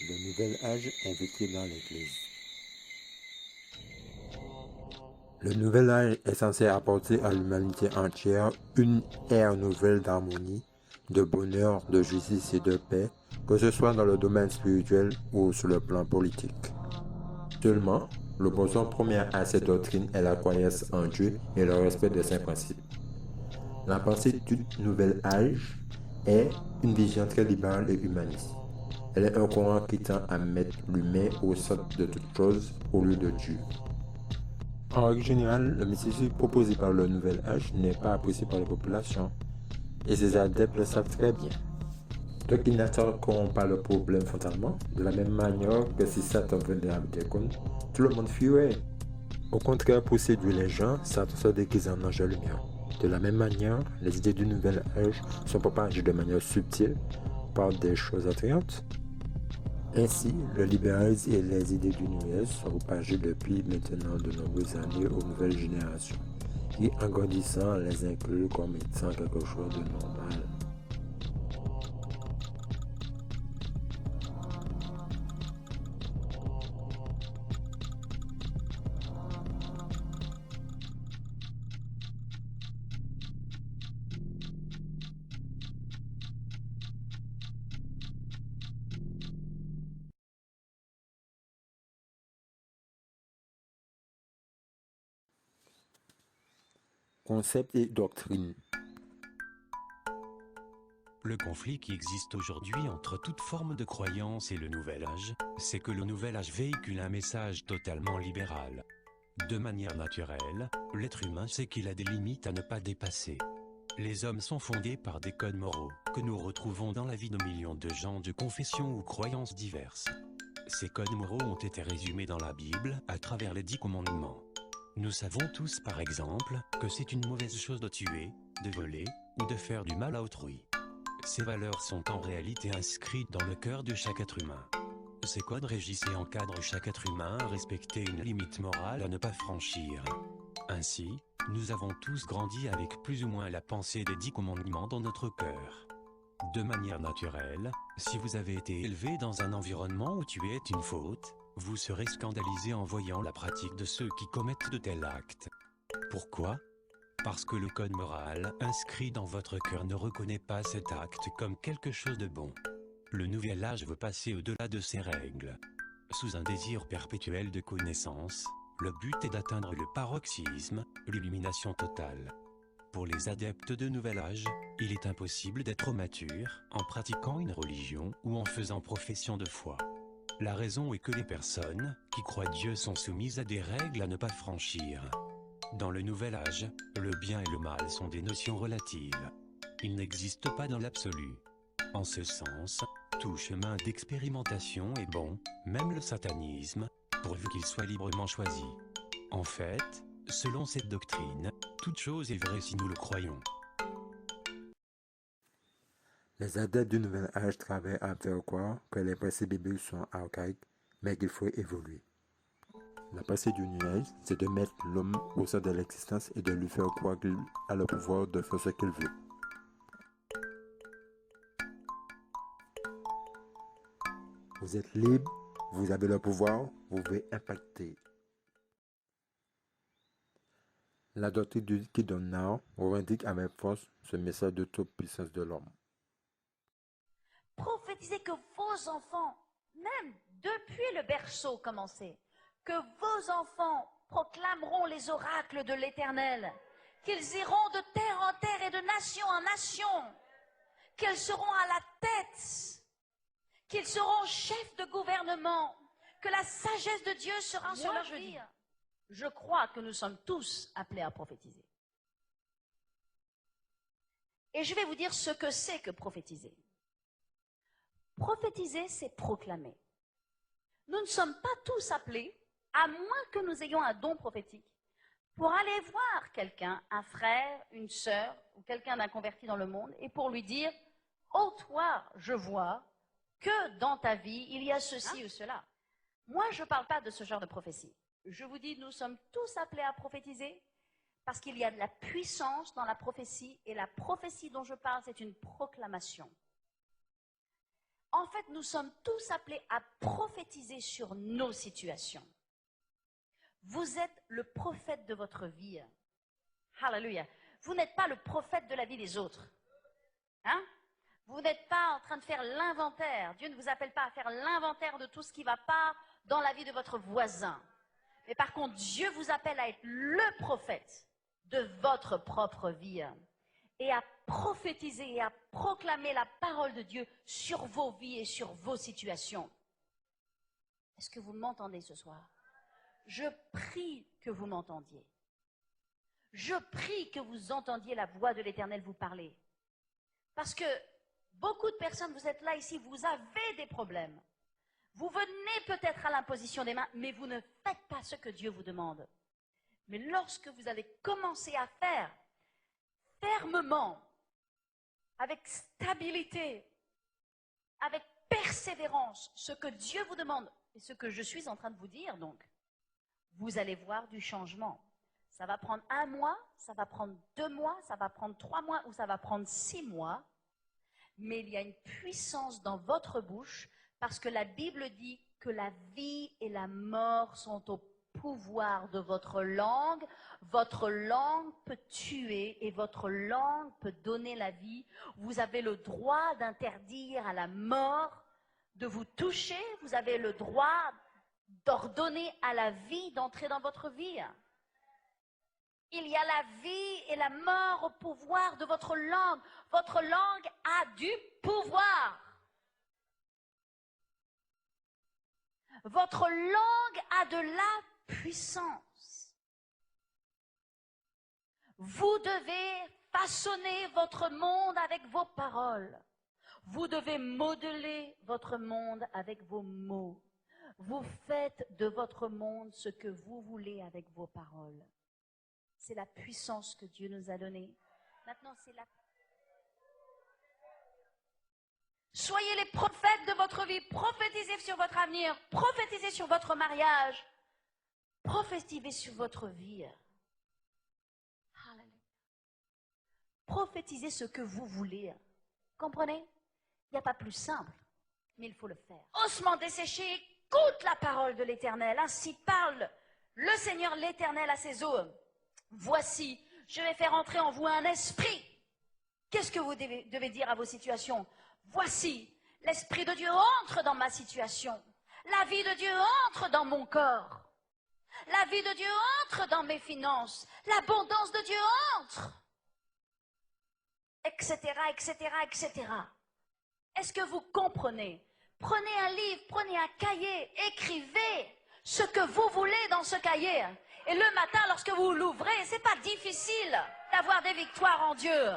Le nouvel âge invité dans l'Église. Le nouvel âge est censé apporter à l'humanité entière une ère nouvelle d'harmonie, de bonheur, de justice et de paix, que ce soit dans le domaine spirituel ou sur le plan politique. Seulement, l'opposition première à cette doctrine est la croyance en Dieu et le respect de ses principes. La pensée du nouvel âge est une vision très libérale et humaniste. Elle est un courant qui tend à mettre l'humain au centre de toute chose au lieu de Dieu. En règle générale, le mysticisme proposé par le nouvel âge n'est pas apprécié par les populations, et ses adeptes le savent très bien. Donc ils n'attaqueront pas le problème frontalement, de la même manière que si Satan venait à Décon, tout le monde fuirait. Au contraire, pour séduire les gens, Satan se déguise en ange de lumière. De la même manière, les idées du nouvel âge sont propagées de manière subtile par des choses attrayantes. Ainsi, le libéralisme et les idées du Nuez sont propagées depuis maintenant de nombreuses années aux nouvelles générations, qui, en grandissant, les incluent comme étant quelque chose de normal. Concepts et doctrines. Le conflit qui existe aujourd'hui entre toute forme de croyance et le Nouvel Âge, c'est que le Nouvel Âge véhicule un message totalement libéral. De manière naturelle, l'être humain sait qu'il a des limites à ne pas dépasser. Les hommes sont fondés par des codes moraux que nous retrouvons dans la vie de millions de gens de confessions ou croyances diverses. Ces codes moraux ont été résumés dans la Bible à travers les 10 commandements. Nous savons tous, par exemple, que c'est une mauvaise chose de tuer, de voler ou de faire du mal à autrui. Ces valeurs sont en réalité inscrites dans le cœur de chaque être humain. Ces codes régissent et encadrent chaque être humain à respecter une limite morale à ne pas franchir. Ainsi, nous avons tous grandi avec plus ou moins la pensée des 10 commandements dans notre cœur. De manière naturelle, si vous avez été élevé dans un environnement où tuer est une faute, vous serez scandalisé en voyant la pratique de ceux qui commettent de tels actes. Pourquoi ? Parce que le code moral inscrit dans votre cœur ne reconnaît pas cet acte comme quelque chose de bon. Le nouvel âge veut passer au-delà de ces règles. Sous un désir perpétuel de connaissance, le but est d'atteindre le paroxysme, l'illumination totale. Pour les adeptes de nouvel âge, il est impossible d'être mature en pratiquant une religion ou en faisant profession de foi. La raison est que les personnes qui croient Dieu sont soumises à des règles à ne pas franchir. Dans le nouvel âge, le bien et le mal sont des notions relatives. Ils n'existent pas dans l'absolu. En ce sens, tout chemin d'expérimentation est bon, même le satanisme, pourvu qu'il soit librement choisi. En fait, selon cette doctrine, toute chose est vraie si nous le croyons. Les adeptes du nouvel âge travaillent à faire croire que les principes bibliques sont archaïques, mais qu'il faut évoluer. La pensée du nuage, c'est de mettre l'homme au centre de l'existence et de lui faire croire qu'il a le pouvoir de faire ce qu'il veut. Vous êtes libre, vous avez le pouvoir, vous pouvez impacter. La doctrine du Kidon revendique avec force ce message de toute puissance de l'homme. Prophétisez que vos enfants, même depuis le berceau commencé, que vos enfants proclameront les oracles de l'Éternel, qu'ils iront de terre en terre et de nation en nation, qu'ils seront à la tête, qu'ils seront chefs de gouvernement, que la sagesse de Dieu sera sur leur vie. Je crois que nous sommes tous appelés à prophétiser. Et je vais vous dire ce que c'est que prophétiser. Prophétiser, c'est proclamer. Nous ne sommes pas tous appelés, à moins que nous ayons un don prophétique, pour aller voir quelqu'un, un frère, une sœur, ou quelqu'un d'un converti dans le monde, et pour lui dire, oh toi, je vois que dans ta vie, il y a ceci ou cela. Moi, je ne parle pas de ce genre de prophétie. Je vous dis, nous sommes tous appelés à prophétiser, parce qu'il y a de la puissance dans la prophétie, et la prophétie dont je parle, c'est une proclamation. En fait, nous sommes tous appelés à prophétiser sur nos situations. Vous êtes le prophète de votre vie. Alléluia. Vous n'êtes pas le prophète de la vie des autres. Hein? Vous n'êtes pas en train de faire l'inventaire. Dieu ne vous appelle pas à faire l'inventaire de tout ce qui ne va pas dans la vie de votre voisin. Mais par contre, Dieu vous appelle à être le prophète de votre propre vie et à prophétiser et à proclamer la parole de Dieu sur vos vies et sur vos situations. Est-ce que vous m'entendez ce soir? Je prie que vous m'entendiez. Je prie que vous entendiez la voix de l'Éternel vous parler. Parce que beaucoup de personnes, vous êtes là ici, vous avez des problèmes. Vous venez peut-être à l'imposition des mains, mais vous ne faites pas ce que Dieu vous demande. Mais lorsque vous allez commencer à faire fermement, avec stabilité, avec persévérance, ce que Dieu vous demande, et ce que je suis en train de vous dire donc, vous allez voir du changement. Ça va prendre 1 mois, ça va prendre 2 mois, ça va prendre 3 mois ou ça va prendre 6 mois. Mais il y a une puissance dans votre bouche parce que la Bible dit que la vie et la mort sont au pouvoir de votre langue. Votre langue peut tuer et votre langue peut donner la vie. Vous avez le droit d'interdire à la mort de vous toucher. Vous avez le droit d'ordonner à la vie d'entrer dans votre vie. Il y a la vie et la mort au pouvoir de votre langue. Votre langue a du pouvoir. Votre langue a de la puissance. Vous devez façonner votre monde avec vos paroles. Vous devez modeler votre monde avec vos mots. Vous faites de votre monde ce que vous voulez avec vos paroles. C'est la puissance que Dieu nous a donnée. Maintenant, c'est la... Soyez les prophètes de votre vie. Prophétisez sur votre avenir. Prophétisez sur votre mariage. Prophétisez sur votre vie. Alléluia. Prophétisez ce que vous voulez. Comprenez? Il n'y a pas plus simple, mais il faut le faire. Ossements desséchés, écoute la parole de l'Éternel. Ainsi parle le Seigneur l'Éternel à ses eaux. Voici, je vais faire entrer en vous un esprit. Qu'est-ce que vous devez dire à vos situations? Voici, l'Esprit de Dieu entre dans ma situation. La vie de Dieu entre dans mon corps. La vie de Dieu entre dans mes finances. L'abondance de Dieu entre. Etc., etc., etc. Est-ce que vous comprenez? Prenez un livre, prenez un cahier, écrivez ce que vous voulez dans ce cahier. Et le matin, lorsque vous l'ouvrez, c'est pas difficile d'avoir des victoires en Dieu.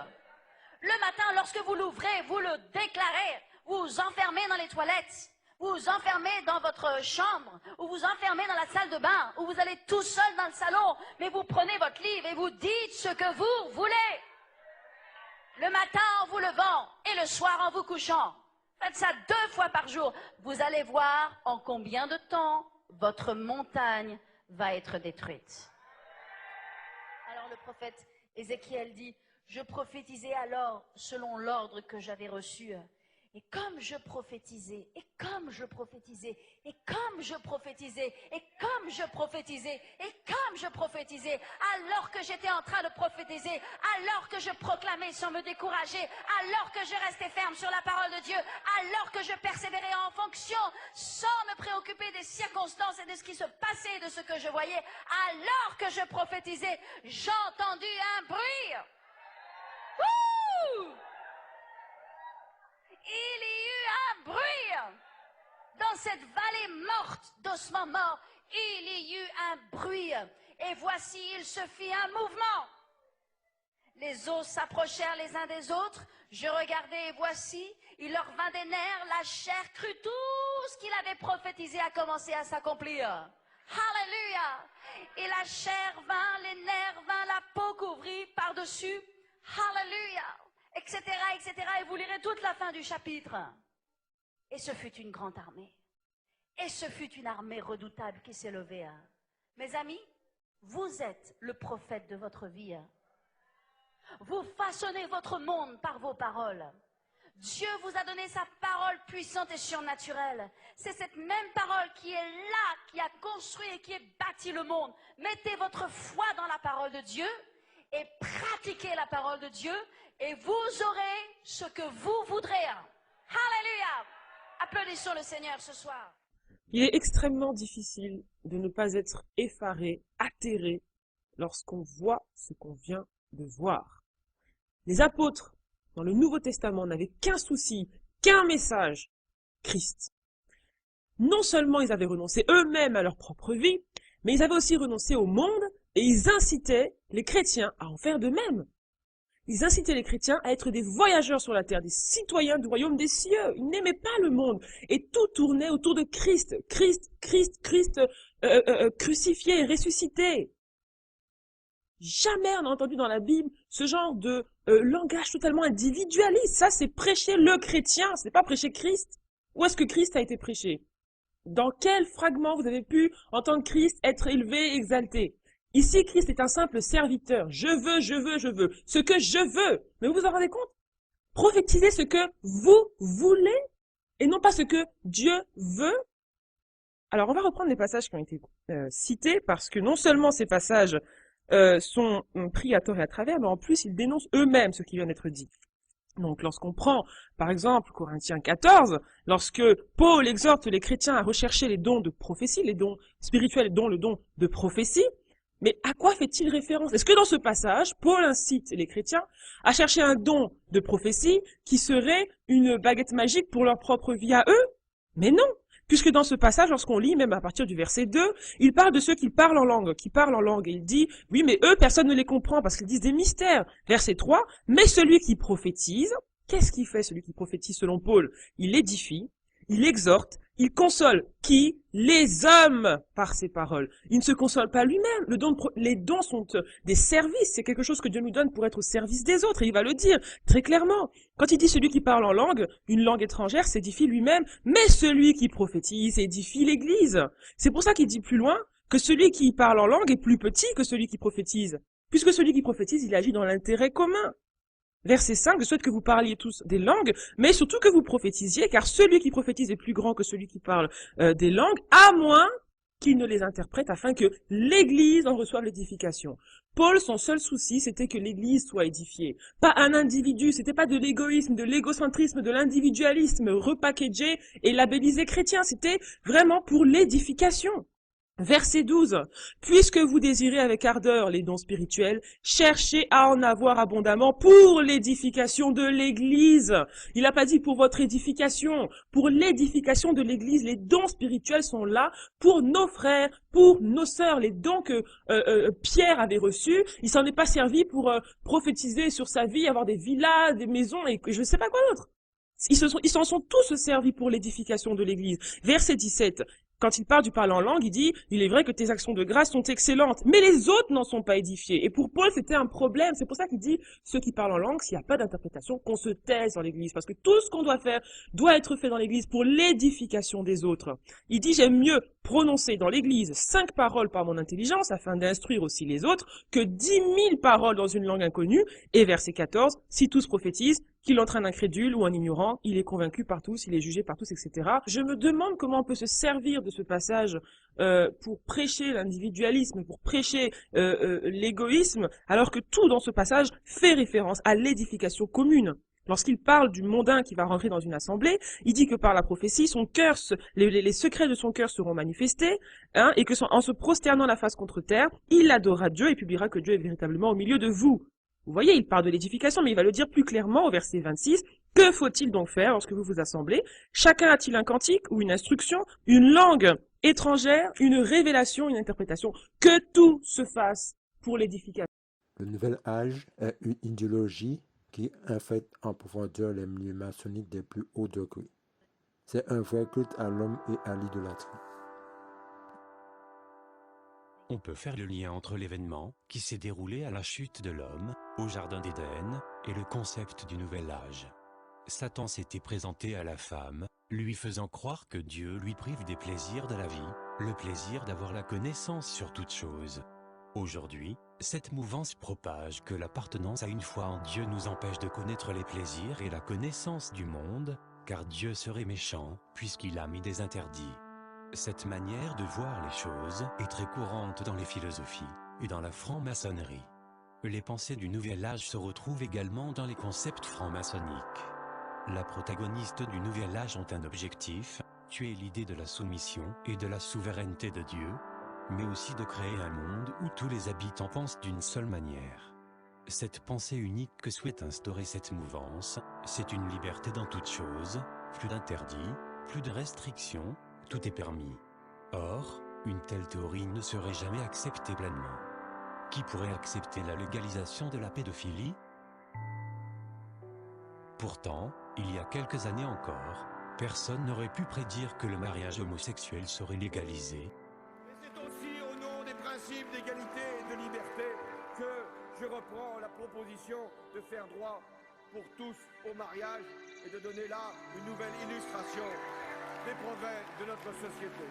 Le matin, lorsque vous l'ouvrez, vous le déclarez, vous vous enfermez dans les toilettes, vous vous enfermez dans votre chambre, ou vous enfermez dans la salle de bain, ou vous allez tout seul dans le salon, mais vous prenez votre livre et vous dites ce que vous voulez. Le matin en vous levant et le soir en vous couchant. Faites ça 2 fois par jour. Vous allez voir en combien de temps votre montagne va être détruite. Alors le prophète Ézéchiel dit, je prophétisais alors selon l'ordre que j'avais reçu. Et comme je prophétisais, et comme je prophétisais, et comme je prophétisais, et comme je prophétisais, et comme je prophétisais, alors que j'étais en train de prophétiser, alors que je proclamais sans me décourager, alors que je restais ferme sur la parole de Dieu, alors que je persévérais en fonction, sans me préoccuper des circonstances et de ce qui se passait, de ce que je voyais, alors que je prophétisais, j'ai entendu un bruit. Ouh! Il y eut un bruit dans cette vallée morte d'ossements morts. Il y eut un bruit et voici il se fit un mouvement. Les os s'approchèrent les uns des autres. Je regardai et voici, il leur vint des nerfs, la chair crut tout ce qu'il avait prophétisé a commencé à s'accomplir. Alléluia! Et la chair vint, les nerfs vint, la peau couvrit par-dessus. Alléluia! Etc., etc. Et vous lirez toute la fin du chapitre. Et ce fut une grande armée. Et ce fut une armée redoutable qui s'est levée. Mes amis, vous êtes le prophète de votre vie. Vous façonnez votre monde par vos paroles. Dieu vous a donné sa parole puissante et surnaturelle. C'est cette même parole qui est là, qui a construit et qui a bâti le monde. Mettez votre foi dans la parole de Dieu et pratiquez la parole de Dieu et vous aurez ce que vous voudrez. Alléluia! Applaudissons le Seigneur ce soir. Il est extrêmement difficile de ne pas être effaré, atterré, lorsqu'on voit ce qu'on vient de voir. Les apôtres, dans le Nouveau Testament, n'avaient qu'un souci, qu'un message, Christ. Non seulement ils avaient renoncé eux-mêmes à leur propre vie, mais ils avaient aussi renoncé au monde et ils incitaient les chrétiens à en faire de même. Ils incitaient les chrétiens à être des voyageurs sur la terre, des citoyens du royaume des cieux. Ils n'aimaient pas le monde et tout tournait autour de Christ. Christ crucifié et ressuscité. Jamais on a entendu dans la Bible ce genre de langage totalement individualiste. Ça, c'est prêcher le chrétien, c'est pas prêcher Christ. Où est-ce que Christ a été prêché? Dans quel fragment vous avez pu entendre Christ être élevé, exalté? Ici, Christ est un simple serviteur. Je veux. Ce que je veux. Mais vous vous en rendez compte? Prophétisez ce que vous voulez et non pas ce que Dieu veut. Alors, on va reprendre les passages qui ont été cités parce que non seulement ces passages sont pris à tort et à travers, mais en plus, ils dénoncent eux-mêmes ce qui vient d'être dit. Donc, lorsqu'on prend, par exemple, Corinthiens 14, lorsque Paul exhorte les chrétiens à rechercher les dons de prophétie, les dons spirituels, dont le don de prophétie, mais à quoi fait-il référence? Est-ce que dans ce passage, Paul incite les chrétiens à chercher un don de prophétie qui serait une baguette magique pour leur propre vie à eux? Mais non! Puisque dans ce passage, lorsqu'on lit, même à partir du verset 2, il parle de ceux qui parlent en langue, et il dit, oui, mais eux, personne ne les comprend parce qu'ils disent des mystères. Verset 3, mais celui qui prophétise, qu'est-ce qu'il fait celui qui prophétise selon Paul? Il édifie, il exhorte, il console. Qui? Les hommes par ses paroles. Il ne se console pas lui-même. Les dons sont des services. C'est quelque chose que Dieu nous donne pour être au service des autres. Et il va le dire très clairement. Quand il dit celui qui parle en langue, une langue étrangère, s'édifie lui-même. Mais celui qui prophétise édifie l'Église. C'est pour ça qu'il dit plus loin que celui qui parle en langue est plus petit que celui qui prophétise. Puisque celui qui prophétise, il agit dans l'intérêt commun. Verset 5, je souhaite que vous parliez tous des langues, mais surtout que vous prophétisiez, car celui qui prophétise est plus grand que celui qui parle des langues, à moins qu'il ne les interprète afin que l'Église en reçoive l'édification. Paul, son seul souci, c'était que l'Église soit édifiée. Pas un individu, c'était pas de l'égoïsme, de l'égocentrisme, de l'individualisme repackagé et labellisé chrétien, c'était vraiment pour l'édification. Verset 12. Puisque vous désirez avec ardeur les dons spirituels, cherchez à en avoir abondamment pour l'édification de l'Église. Il n'a pas dit pour votre édification, pour l'édification de l'Église. Les dons spirituels sont là pour nos frères, pour nos sœurs. Les dons que Pierre avait reçus, il s'en est pas servi pour prophétiser sur sa vie, avoir des villas, des maisons et je ne sais pas quoi d'autre. Ils s'en sont tous servis pour l'édification de l'Église. Verset 17. Quand il parle du parler en langue, il dit « Il est vrai que tes actions de grâce sont excellentes, mais les autres n'en sont pas édifiés. » Et pour Paul, c'était un problème. C'est pour ça qu'il dit « Ceux qui parlent en langue, s'il n'y a pas d'interprétation, qu'on se taise dans l'Église. » Parce que tout ce qu'on doit faire doit être fait dans l'Église pour l'édification des autres. Il dit « J'aime mieux prononcer dans l'Église 5 paroles par mon intelligence, afin d'instruire aussi les autres, que 10 000 paroles dans une langue inconnue. » Et verset 14, « Si tous prophétisent, qu'il entraîne un crédule ou un ignorant, il est convaincu par tous, il est jugé par tous, etc. » Je me demande comment on peut se servir de ce passage pour prêcher l'individualisme, pour prêcher l'égoïsme, alors que tout dans ce passage fait référence à l'édification commune. Lorsqu'il parle du mondain qui va rentrer dans une assemblée, il dit que par la prophétie, son cœur, les secrets de son cœur seront manifestés, et que en se prosternant la face contre terre, il adorera Dieu et publiera que Dieu est véritablement au milieu de vous. Vous voyez, il parle de l'édification, mais il va le dire plus clairement au verset 26. Que faut-il donc faire lorsque vous vous assemblez? Chacun a-t-il un cantique ou une instruction, une langue étrangère, une révélation, une interprétation? Que tout se fasse pour l'édification. Le nouvel âge est une idéologie qui infecte en profondeur les milieux maçonniques des plus hauts degrés. C'est un vrai culte à l'homme et à l'idolâtrie. On peut faire le lien entre l'événement qui s'est déroulé à la chute de l'homme, au Jardin d'Éden, et le concept du nouvel âge. Satan s'était présenté à la femme, lui faisant croire que Dieu lui prive des plaisirs de la vie, le plaisir d'avoir la connaissance sur toute chose. Aujourd'hui, cette mouvance propage que l'appartenance à une foi en Dieu nous empêche de connaître les plaisirs et la connaissance du monde, car Dieu serait méchant, puisqu'il a mis des interdits. Cette manière de voir les choses est très courante dans les philosophies et dans la franc-maçonnerie. Les pensées du Nouvel Âge se retrouvent également dans les concepts francs-maçonniques. Les protagonistes du Nouvel Âge ont un objectif, tuer l'idée de la soumission et de la souveraineté de Dieu, mais aussi de créer un monde où tous les habitants pensent d'une seule manière. Cette pensée unique que souhaite instaurer cette mouvance, c'est une liberté dans toute chose, plus d'interdits, plus de restrictions, tout est permis. Or, une telle théorie ne serait jamais acceptée pleinement. Qui pourrait accepter la légalisation de la pédophilie? Pourtant, il y a quelques années encore, personne n'aurait pu prédire que le mariage homosexuel serait légalisé. Mais c'est aussi au nom des principes d'égalité et de liberté que je reprends la proposition de faire droit pour tous au mariage et de donner là une nouvelle illustration des progrès de notre société.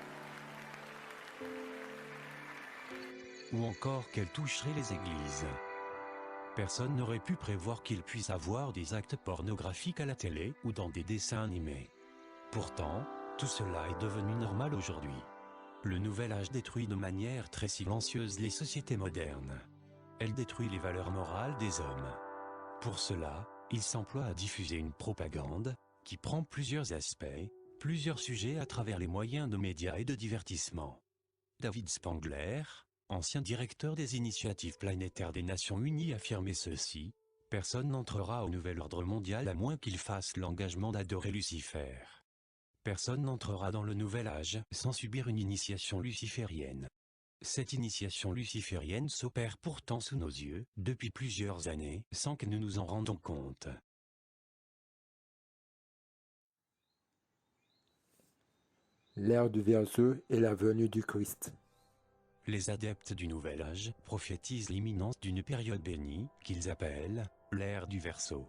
Ou encore qu'elle toucherait les églises. Personne n'aurait pu prévoir qu'il puisse avoir des actes pornographiques à la télé ou dans des dessins animés. Pourtant, tout cela est devenu normal aujourd'hui. Le Nouvel Âge détruit de manière très silencieuse les sociétés modernes. Elle détruit les valeurs morales des hommes. Pour cela, il s'emploie à diffuser une propagande qui prend plusieurs aspects, plusieurs sujets à travers les moyens de médias et de divertissement. David Spangler, ancien directeur des initiatives planétaires des Nations Unies, affirmait ceci: « Personne n'entrera au nouvel ordre mondial à moins qu'il fasse l'engagement d'adorer Lucifer. Personne n'entrera dans le Nouvel Âge sans subir une initiation luciférienne. » Cette initiation luciférienne s'opère pourtant sous nos yeux, depuis plusieurs années, sans que nous nous en rendons compte. L'ère du Verseau et la venue du Christ. Les adeptes du Nouvel Âge prophétisent l'imminence d'une période bénie, qu'ils appellent l'ère du Verseau.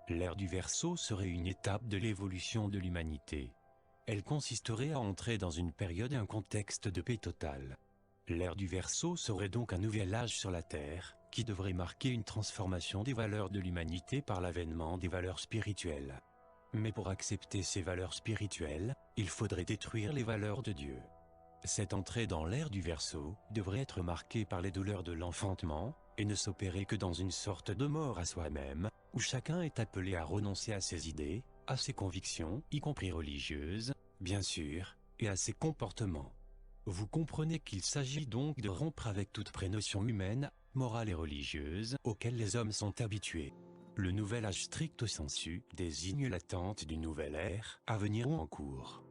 L'ère du Verseau serait une étape de l'évolution de l'humanité. Elle consisterait à entrer dans une période et un contexte de paix totale. L'ère du Verseau serait donc un nouvel âge sur la Terre, qui devrait marquer une transformation des valeurs de l'humanité par l'avènement des valeurs spirituelles. Mais pour accepter ces valeurs spirituelles, il faudrait détruire les valeurs de Dieu. Cette entrée dans l'ère du Verseau devrait être marquée par les douleurs de l'enfantement, et ne s'opérer que dans une sorte de mort à soi-même, où chacun est appelé à renoncer à ses idées, à ses convictions, y compris religieuses, bien sûr, et à ses comportements. Vous comprenez qu'il s'agit donc de rompre avec toute prénotion humaine, morale et religieuse, auxquelles les hommes sont habitués. Le Nouvel Âge stricto sensu désigne l'attente d'une nouvelle ère, à venir ou en cours.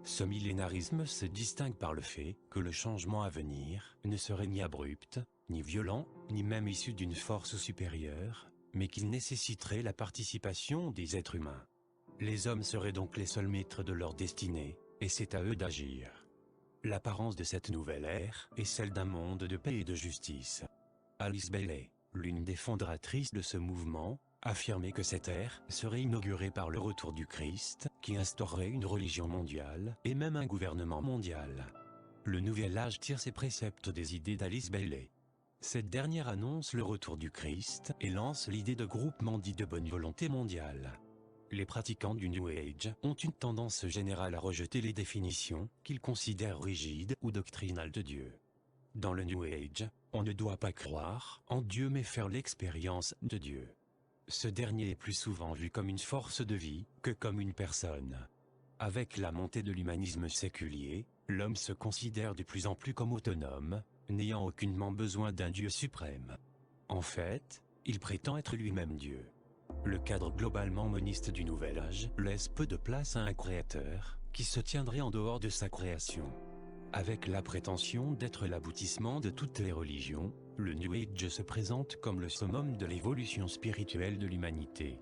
Ce millénarisme se distingue par le fait que le changement à venir ne serait ni abrupt, ni violent, ni même issu d'une force supérieure, mais qu'il nécessiterait la participation des êtres humains. Les hommes seraient donc les seuls maîtres de leur destinée, et c'est à eux d'agir. L'apparence de cette nouvelle ère est celle d'un monde de paix et de justice. Alice Bailey, l'une des fondatrices de ce mouvement, affirmait que cette ère serait inaugurée par le retour du Christ, qui instaurerait une religion mondiale et même un gouvernement mondial. Le Nouvel Âge tire ses préceptes des idées d'Alice Bailey. Cette dernière annonce le retour du Christ et lance l'idée de groupement dit de bonne volonté mondiale. Les pratiquants du New Age ont une tendance générale à rejeter les définitions qu'ils considèrent rigides ou doctrinales de Dieu. Dans le New Age, on ne doit pas croire en Dieu mais faire l'expérience de Dieu. Ce dernier est plus souvent vu comme une force de vie que comme une personne. Avec la montée de l'humanisme séculier, l'homme se considère de plus en plus comme autonome, n'ayant aucunement besoin d'un Dieu suprême. En fait, il prétend être lui-même Dieu. Le cadre globalement moniste du Nouvel Âge laisse peu de place à un créateur qui se tiendrait en dehors de sa création. Avec la prétention d'être l'aboutissement de toutes les religions, le New Age se présente comme le summum de l'évolution spirituelle de l'humanité.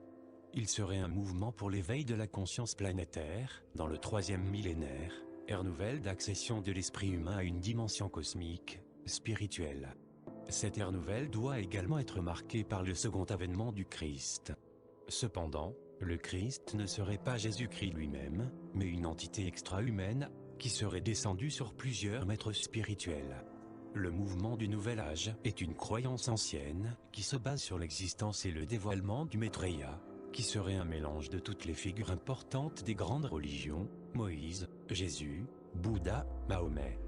Il serait un mouvement pour l'éveil de la conscience planétaire, dans le 3e millénaire, ère nouvelle d'accession de l'esprit humain à une dimension cosmique, spirituelle. Cette ère nouvelle doit également être marquée par le second avènement du Christ. Cependant, le Christ ne serait pas Jésus-Christ lui-même, mais une entité extra-humaine, qui serait descendue sur plusieurs maîtres spirituels. Le mouvement du Nouvel Âge est une croyance ancienne qui se base sur l'existence et le dévoilement du Maitreya, qui serait un mélange de toutes les figures importantes des grandes religions, Moïse, Jésus, Bouddha, Mahomet.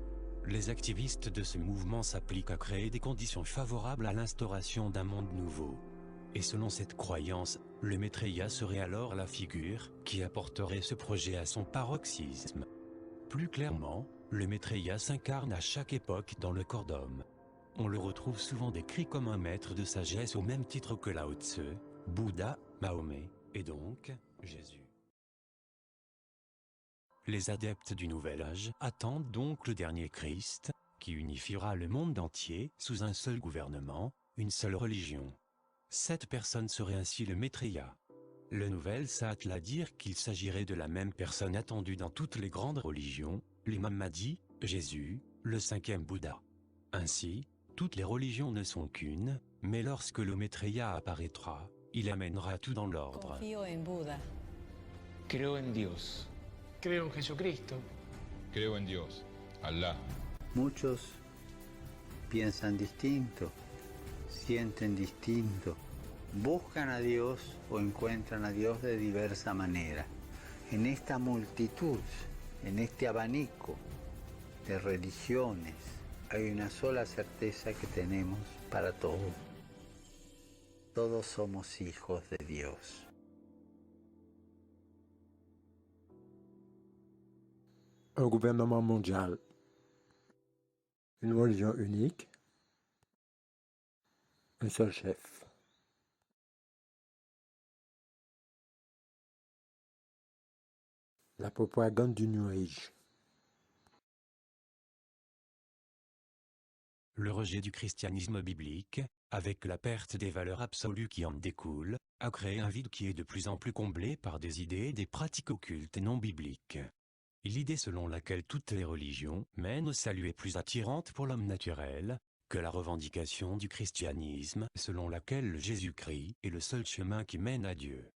Les activistes de ce mouvement s'appliquent à créer des conditions favorables à l'instauration d'un monde nouveau. Et selon cette croyance, le Maitreya serait alors la figure qui apporterait ce projet à son paroxysme. Plus clairement, le Maitreya s'incarne à chaque époque dans le corps d'homme. On le retrouve souvent décrit comme un maître de sagesse au même titre que Lao Tse, Bouddha, Mahomet, et donc Jésus. Les adeptes du Nouvel Âge attendent donc le dernier Christ, qui unifiera le monde entier sous un seul gouvernement, une seule religion. Cette personne serait ainsi le Maitreya. Le Nouvel s'attelle à dire qu'il s'agirait de la même personne attendue dans toutes les grandes religions, l'imam Mahdi, Jésus, le cinquième Bouddha. Ainsi, toutes les religions ne sont qu'une, mais lorsque le Maitreya apparaîtra, il amènera tout dans l'ordre. Confío en Buda. Creo en Dios. Creo en Jesucristo. Creo en Dios, Allah. Muchos piensan distinto, sienten distinto, buscan a Dios o encuentran a Dios de diversa manera. En esta multitud, en este abanico de religiones, hay una sola certeza que tenemos para todos. Todos somos hijos de Dios. Un gouvernement mondial, une religion unique, un seul chef. La propagande du New Age. Le rejet du christianisme biblique, avec la perte des valeurs absolues qui en découlent, a créé un vide qui est de plus en plus comblé par des idées et des pratiques occultes et non bibliques. L'idée selon laquelle toutes les religions mènent au salut est plus attirante pour l'homme naturel que la revendication du christianisme selon laquelle Jésus-Christ est le seul chemin qui mène à Dieu.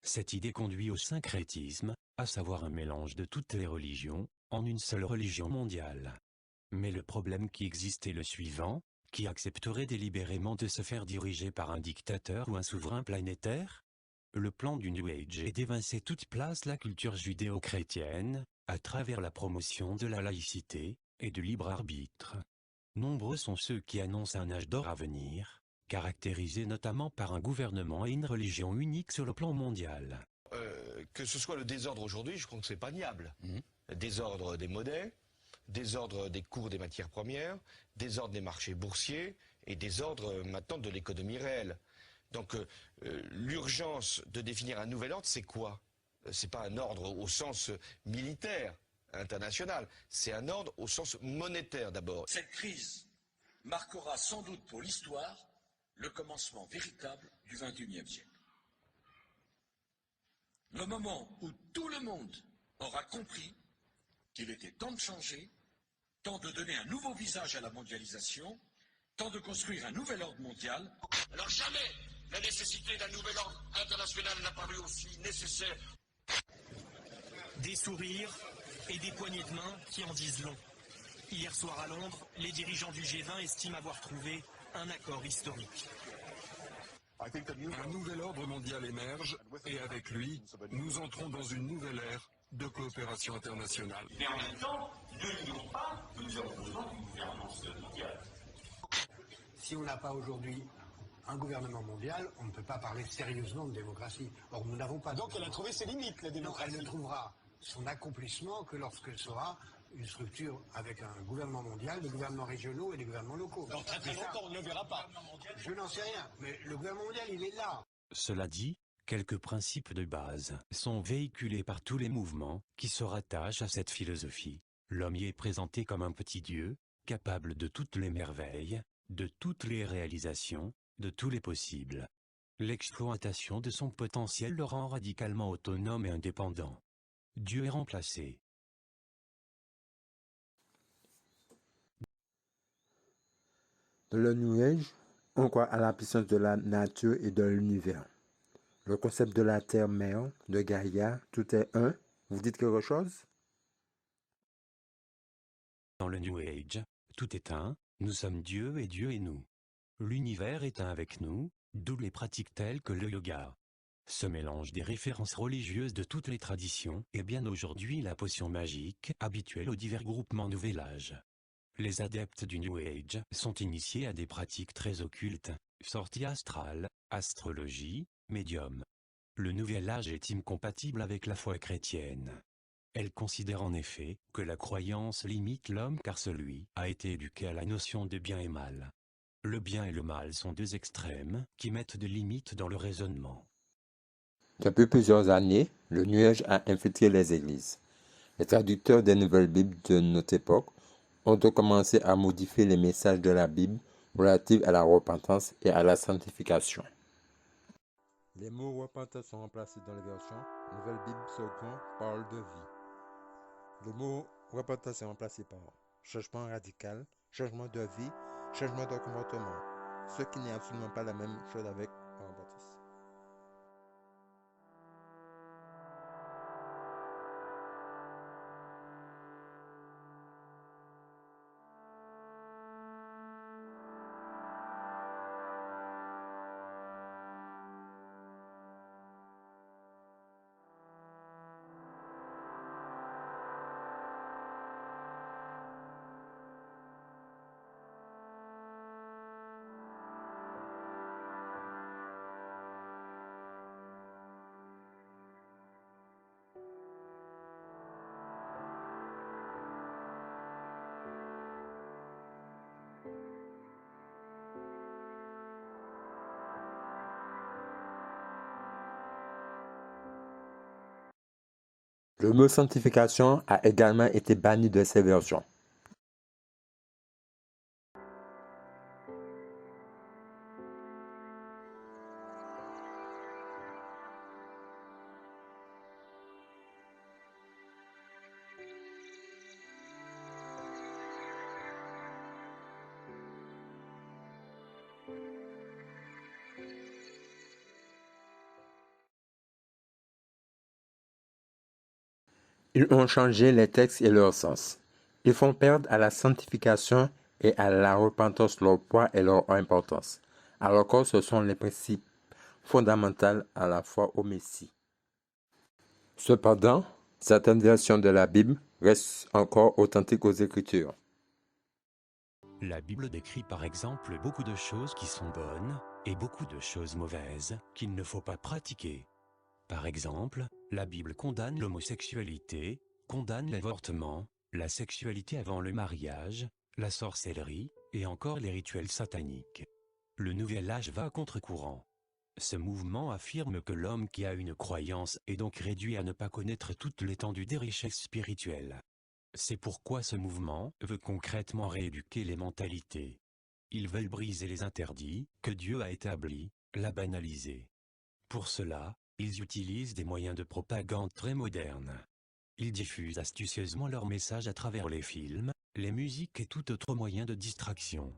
Cette idée conduit au syncrétisme, à savoir un mélange de toutes les religions, en une seule religion mondiale. Mais le problème qui existe est le suivant: qui accepterait délibérément de se faire diriger par un dictateur ou un souverain planétaire? Le plan du New Age est d'évincer toute place la culture judéo-chrétienne, à travers la promotion de la laïcité et du libre arbitre. Nombreux sont ceux qui annoncent un âge d'or à venir, caractérisé notamment par un gouvernement et une religion unique sur le plan mondial. Que ce soit le désordre aujourd'hui, je crois que c'est pas niable. Désordre des monnaies, désordre des cours des matières premières, désordre des marchés boursiers et désordre maintenant de l'économie réelle. Donc l'urgence de définir un nouvel ordre, c'est quoi? C'est pas un ordre au sens militaire international, c'est un ordre au sens monétaire d'abord. Cette crise marquera sans doute pour l'histoire le commencement véritable du XXIe siècle. Le moment où tout le monde aura compris qu'il était temps de changer, temps de donner un nouveau visage à la mondialisation, temps de construire un nouvel ordre mondial. Alors jamais la nécessité d'un nouvel ordre international n'a paru aussi nécessaire. Des sourires et des poignées de main qui en disent long. Hier soir à Londres, les dirigeants du G20 estiment avoir trouvé un accord historique. Un nouvel ordre mondial émerge et avec lui, nous entrons dans une nouvelle ère de coopération internationale. Mais en même temps, ne nions pas que nous avons besoin d'une gouvernance mondiale. Si on n'a pas aujourd'hui un gouvernement mondial, on ne peut pas parler sérieusement de démocratie. Or, nous n'avons pas. Donc, elle a trouvé ses limites, la démocratie. Donc, elle ne trouvera son accomplissement que lorsqu'elle sera une structure avec un gouvernement mondial, des gouvernements régionaux et des gouvernements locaux. Dans très longtemps, on ne le verra pas. Je n'en sais rien, mais le gouvernement mondial, il est là. Cela dit, quelques principes de base sont véhiculés par tous les mouvements qui se rattachent à cette philosophie. L'homme y est présenté comme un petit dieu, capable de toutes les merveilles, de toutes les réalisations, de tous les possibles. L'exploitation de son potentiel le rend radicalement autonome et indépendant. Dieu est remplacé. Dans le New Age, on croit à la puissance de la nature et de l'univers. Le concept de la terre-mère, de Gaïa, tout est un. Vous dites quelque chose? Dans le New Age, tout est un, Nous sommes Dieu et Dieu est nous. L'univers est un avec nous, d'où les pratiques telles que le yoga. Ce mélange des références religieuses de toutes les traditions est bien aujourd'hui la potion magique habituelle aux divers groupements Nouvel Âge. Les adeptes du New Age sont initiés à des pratiques très occultes, sorties astrales, astrologie, médium. Le Nouvel Âge est incompatible avec la foi chrétienne. Elle considère en effet que la croyance limite l'homme car celui a été éduqué à la notion de bien et mal. Le bien et le mal sont deux extrêmes qui mettent des limites dans le raisonnement. Depuis plusieurs années, le nuage a infiltré les églises. Les traducteurs des nouvelles Bibles de notre époque ont commencé à modifier les messages de la Bible relatifs à la repentance et à la sanctification. Les mots repentance sont remplacés dans les versions Nouvelle Bible Seconde parole de vie. Le mot repentance est remplacé par changement radical, changement de vie, changement de comportement, ce qui n'est absolument pas la même chose avec repentance. Le mot sanctification a également été banni de ces versions. Ils ont changé les textes et leur sens. Ils font perdre à la sanctification et à la repentance leur poids et leur importance, alors que ce sont les principes fondamentaux à la foi au Messie. Cependant, certaines versions de la Bible restent encore authentiques aux Écritures. La Bible décrit par exemple beaucoup de choses qui sont bonnes et beaucoup de choses mauvaises qu'il ne faut pas pratiquer. Par exemple, la Bible condamne l'homosexualité, condamne l'avortement, la sexualité avant le mariage, la sorcellerie, et encore les rituels sataniques. Le Nouvel Âge va à contre-courant. Ce mouvement affirme que l'homme qui a une croyance est donc réduit à ne pas connaître toute l'étendue des richesses spirituelles. C'est pourquoi ce mouvement veut concrètement rééduquer les mentalités. Ils veulent briser les interdits que Dieu a établis, la banaliser. Pour cela, ils utilisent des moyens de propagande très modernes. Ils diffusent astucieusement leurs messages à travers les films, les musiques et tout autre moyen de distraction.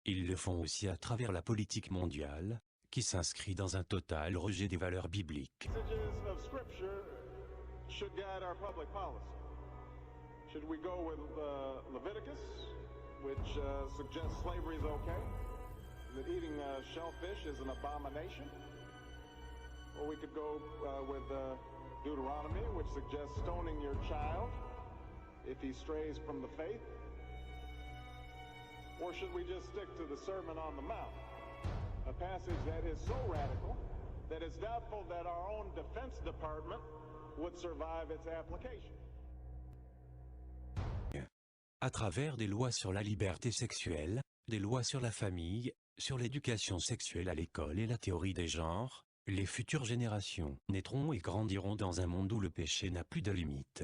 Ils le font aussi à travers la politique mondiale, qui s'inscrit dans un total rejet des valeurs bibliques. Should we go with Leviticus, which suggests slavery is okay, that eating shellfish is an abomination? Or we could go with Deuteronomy, which suggests stoning your child if he strays from the faith? Or should we just stick to the Sermon on the Mount, a passage that is so radical that it's doubtful that our own Defense Department would survive its application? À travers des lois sur la liberté sexuelle, des lois sur la famille, sur l'éducation sexuelle à l'école et la théorie des genres, les futures générations naîtront et grandiront dans un monde où le péché n'a plus de limite.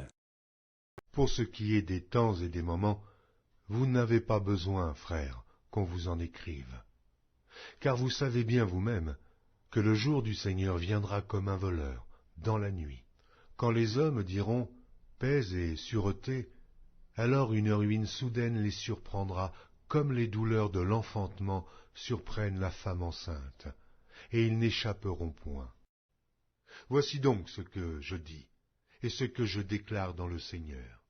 Pour ce qui est des temps et des moments, vous n'avez pas besoin, frères, qu'on vous en écrive. Car vous savez bien vous-même que le jour du Seigneur viendra comme un voleur, dans la nuit. Quand les hommes diront « paix et sûreté », alors une ruine soudaine les surprendra comme les douleurs de l'enfantement surprennent la femme enceinte, et ils n'échapperont point. Voici donc ce que je dis, et ce que je déclare dans le Seigneur.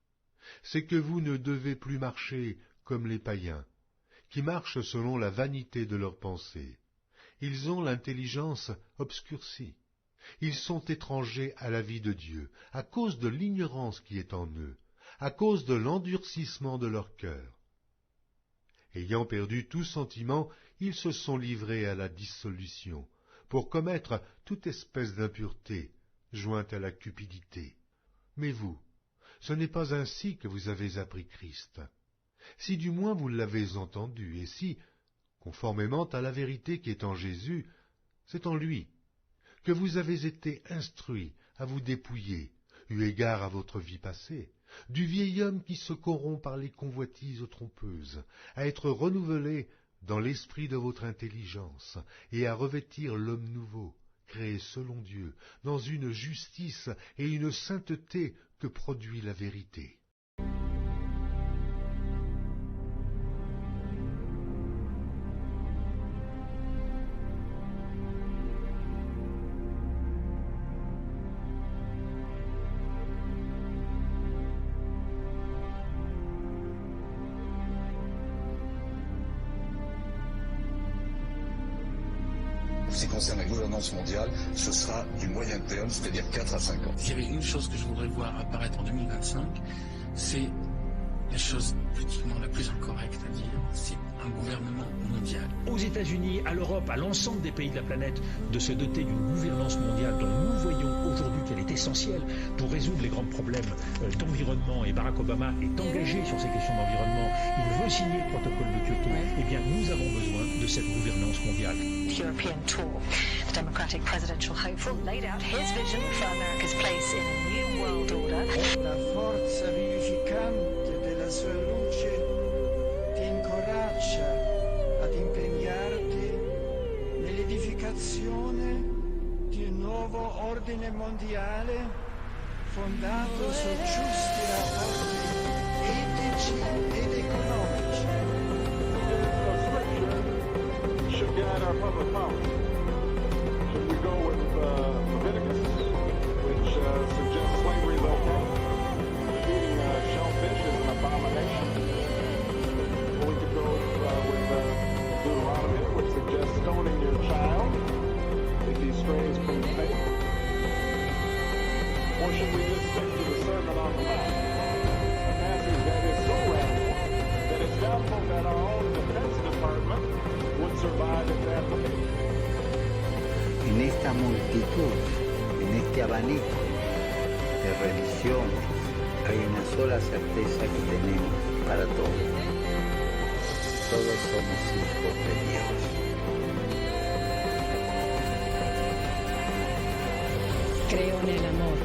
C'est que vous ne devez plus marcher comme les païens, qui marchent selon la vanité de leurs pensées. Ils ont l'intelligence obscurcie. Ils sont étrangers à la vie de Dieu, à cause de l'ignorance qui est en eux, à cause de l'endurcissement de leur cœur. Ayant perdu tout sentiment, ils se sont livrés à la dissolution, pour commettre toute espèce d'impureté, jointe à la cupidité. Mais vous, ce n'est pas ainsi que vous avez appris Christ. Si du moins vous l'avez entendu, et si, conformément à la vérité qui est en Jésus, c'est en lui, que vous avez été instruits à vous dépouiller, eu égard à votre vie passée, du vieil homme qui se corrompt par les convoitises trompeuses, à être renouvelé dans l'esprit de votre intelligence, et à revêtir l'homme nouveau, créé selon Dieu, dans une justice et une sainteté que produit la vérité. Ce qui concerne la gouvernance mondiale, ce sera du moyen terme, c'est-à-dire 4 à 5 ans. S'il y avait une chose que je voudrais voir apparaître en 2025, c'est la chose politiquement la plus incorrecte à dire, c'est un gouvernement mondial. Aux États-Unis, à l'Europe, à l'ensemble des pays de la planète, de se doter d'une gouvernance mondiale dont nous voyons aujourd'hui qu'elle est essentielle pour résoudre les grands problèmes d'environnement. Et Barack Obama est engagé sur ces questions d'environnement. Il veut signer le protocole de Kyoto. Eh bien, nous avons besoin de cette gouvernance mondiale. European tour. The Democratic presidential hopeful laid out his vision for America's place in a new world order. La forza vivificante della sua luce ti incoraggia ad impegnarti nell'edificazione di un nuovo ordine mondiale fondato su giusti rapporti etici ed economici. Should guide our public policy. Should we go with Leviticus, which suggests slavery is okay? Eating shellfish is an abomination. Or we could go with Deuteronomy, which suggests stoning your child if he strays from the faith. Or should we just stick to the Sermon on the Mount, a passage that is so radical that it's doubtful that our own Defense Department would survive its application. En esta multitud, en este abanico de religiones, hay una sola certeza que tenemos para todos. Todos somos hijos de Dios. Creo en el amor.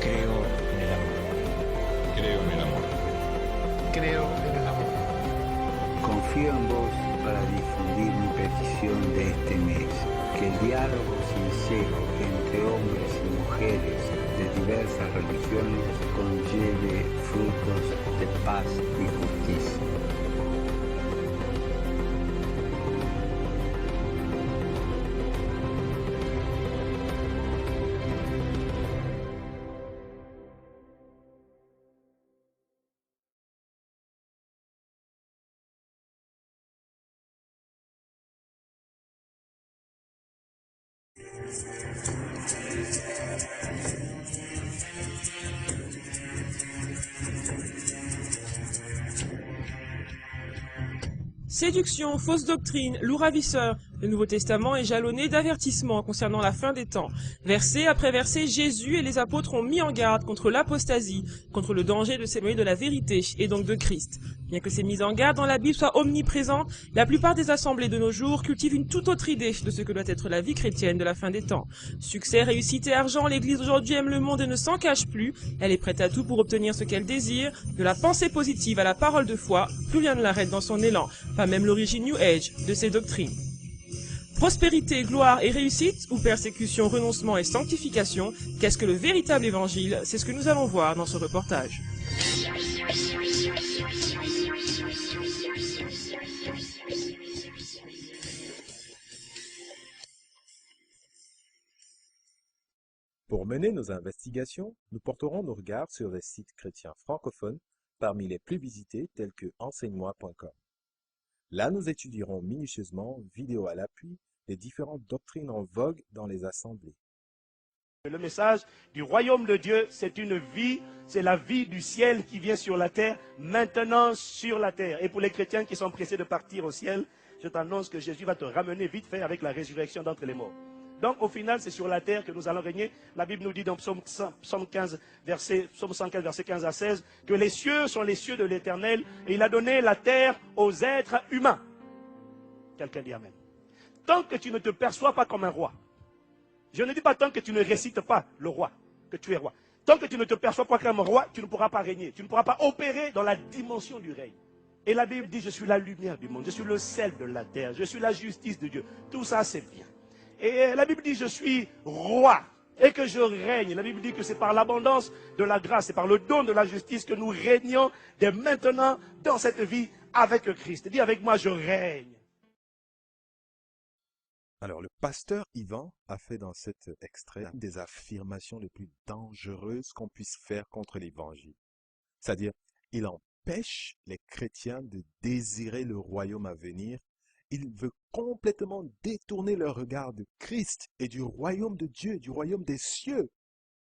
Creo en el amor. Creo en el amor. Creo en el amor. Confío en vos para difundir mi petición de este mes, que el diálogo sincero entre hombres y mujeres de diversas religiones conlleve frutos de paz y justicia. Séduction, fausse doctrine, loup ravisseur. Le Nouveau Testament est jalonné d'avertissements concernant la fin des temps. Verset après verset, Jésus et les apôtres ont mis en garde contre l'apostasie, contre le danger de s'éloigner de la vérité et donc de Christ. Bien que ces mises en garde dans la Bible soient omniprésentes, la plupart des assemblées de nos jours cultivent une toute autre idée de ce que doit être la vie chrétienne de la fin des temps. Succès, réussite et argent, l'Église aujourd'hui aime le monde et ne s'en cache plus. Elle est prête à tout pour obtenir ce qu'elle désire. De la pensée positive à la parole de foi, plus rien ne l'arrête dans son élan, pas même l'origine New Age de ces doctrines. Prospérité, gloire et réussite, ou persécution, renoncement et sanctification, qu'est-ce que le véritable évangile? C'est ce que nous allons voir dans ce reportage. Pour mener nos investigations, nous porterons nos regards sur les sites chrétiens francophones parmi les plus visités tels que enseigne-moi.com. Là, nous étudierons minutieusement, vidéo à l'appui, les différentes doctrines en vogue dans les assemblées. Le message du royaume de Dieu, c'est une vie, c'est la vie du ciel qui vient sur la terre, maintenant sur la terre. Et pour les chrétiens qui sont pressés de partir au ciel, je t'annonce que Jésus va te ramener vite fait avec la résurrection d'entre les morts. Donc au final, c'est sur la terre que nous allons régner. La Bible nous dit dans Psaume 115, verset 15 à 16, que les cieux sont les cieux de l'Éternel et il a donné la terre aux êtres humains. Quelqu'un dit Amen. Tant que tu ne te perçois pas comme un roi, je ne dis pas tant que tu ne récites pas le roi, que tu es roi. Tant que tu ne te perçois pas comme un roi, tu ne pourras pas régner. Tu ne pourras pas opérer dans la dimension du règne. Et la Bible dit, je suis la lumière du monde, je suis le sel de la terre, je suis la justice de Dieu. Tout ça, c'est bien. Et la Bible dit, je suis roi et que je règne. La Bible dit que c'est par l'abondance de la grâce et par le don de la justice que nous régnons dès maintenant dans cette vie avec Christ. Dis avec moi, je règne. Alors, le pasteur Yvan a fait dans cet extrait des affirmations les plus dangereuses qu'on puisse faire contre l'Évangile. C'est-à-dire, il empêche les chrétiens de désirer le royaume à venir. Il veut complètement détourner leur regard de Christ et du royaume de Dieu, du royaume des cieux,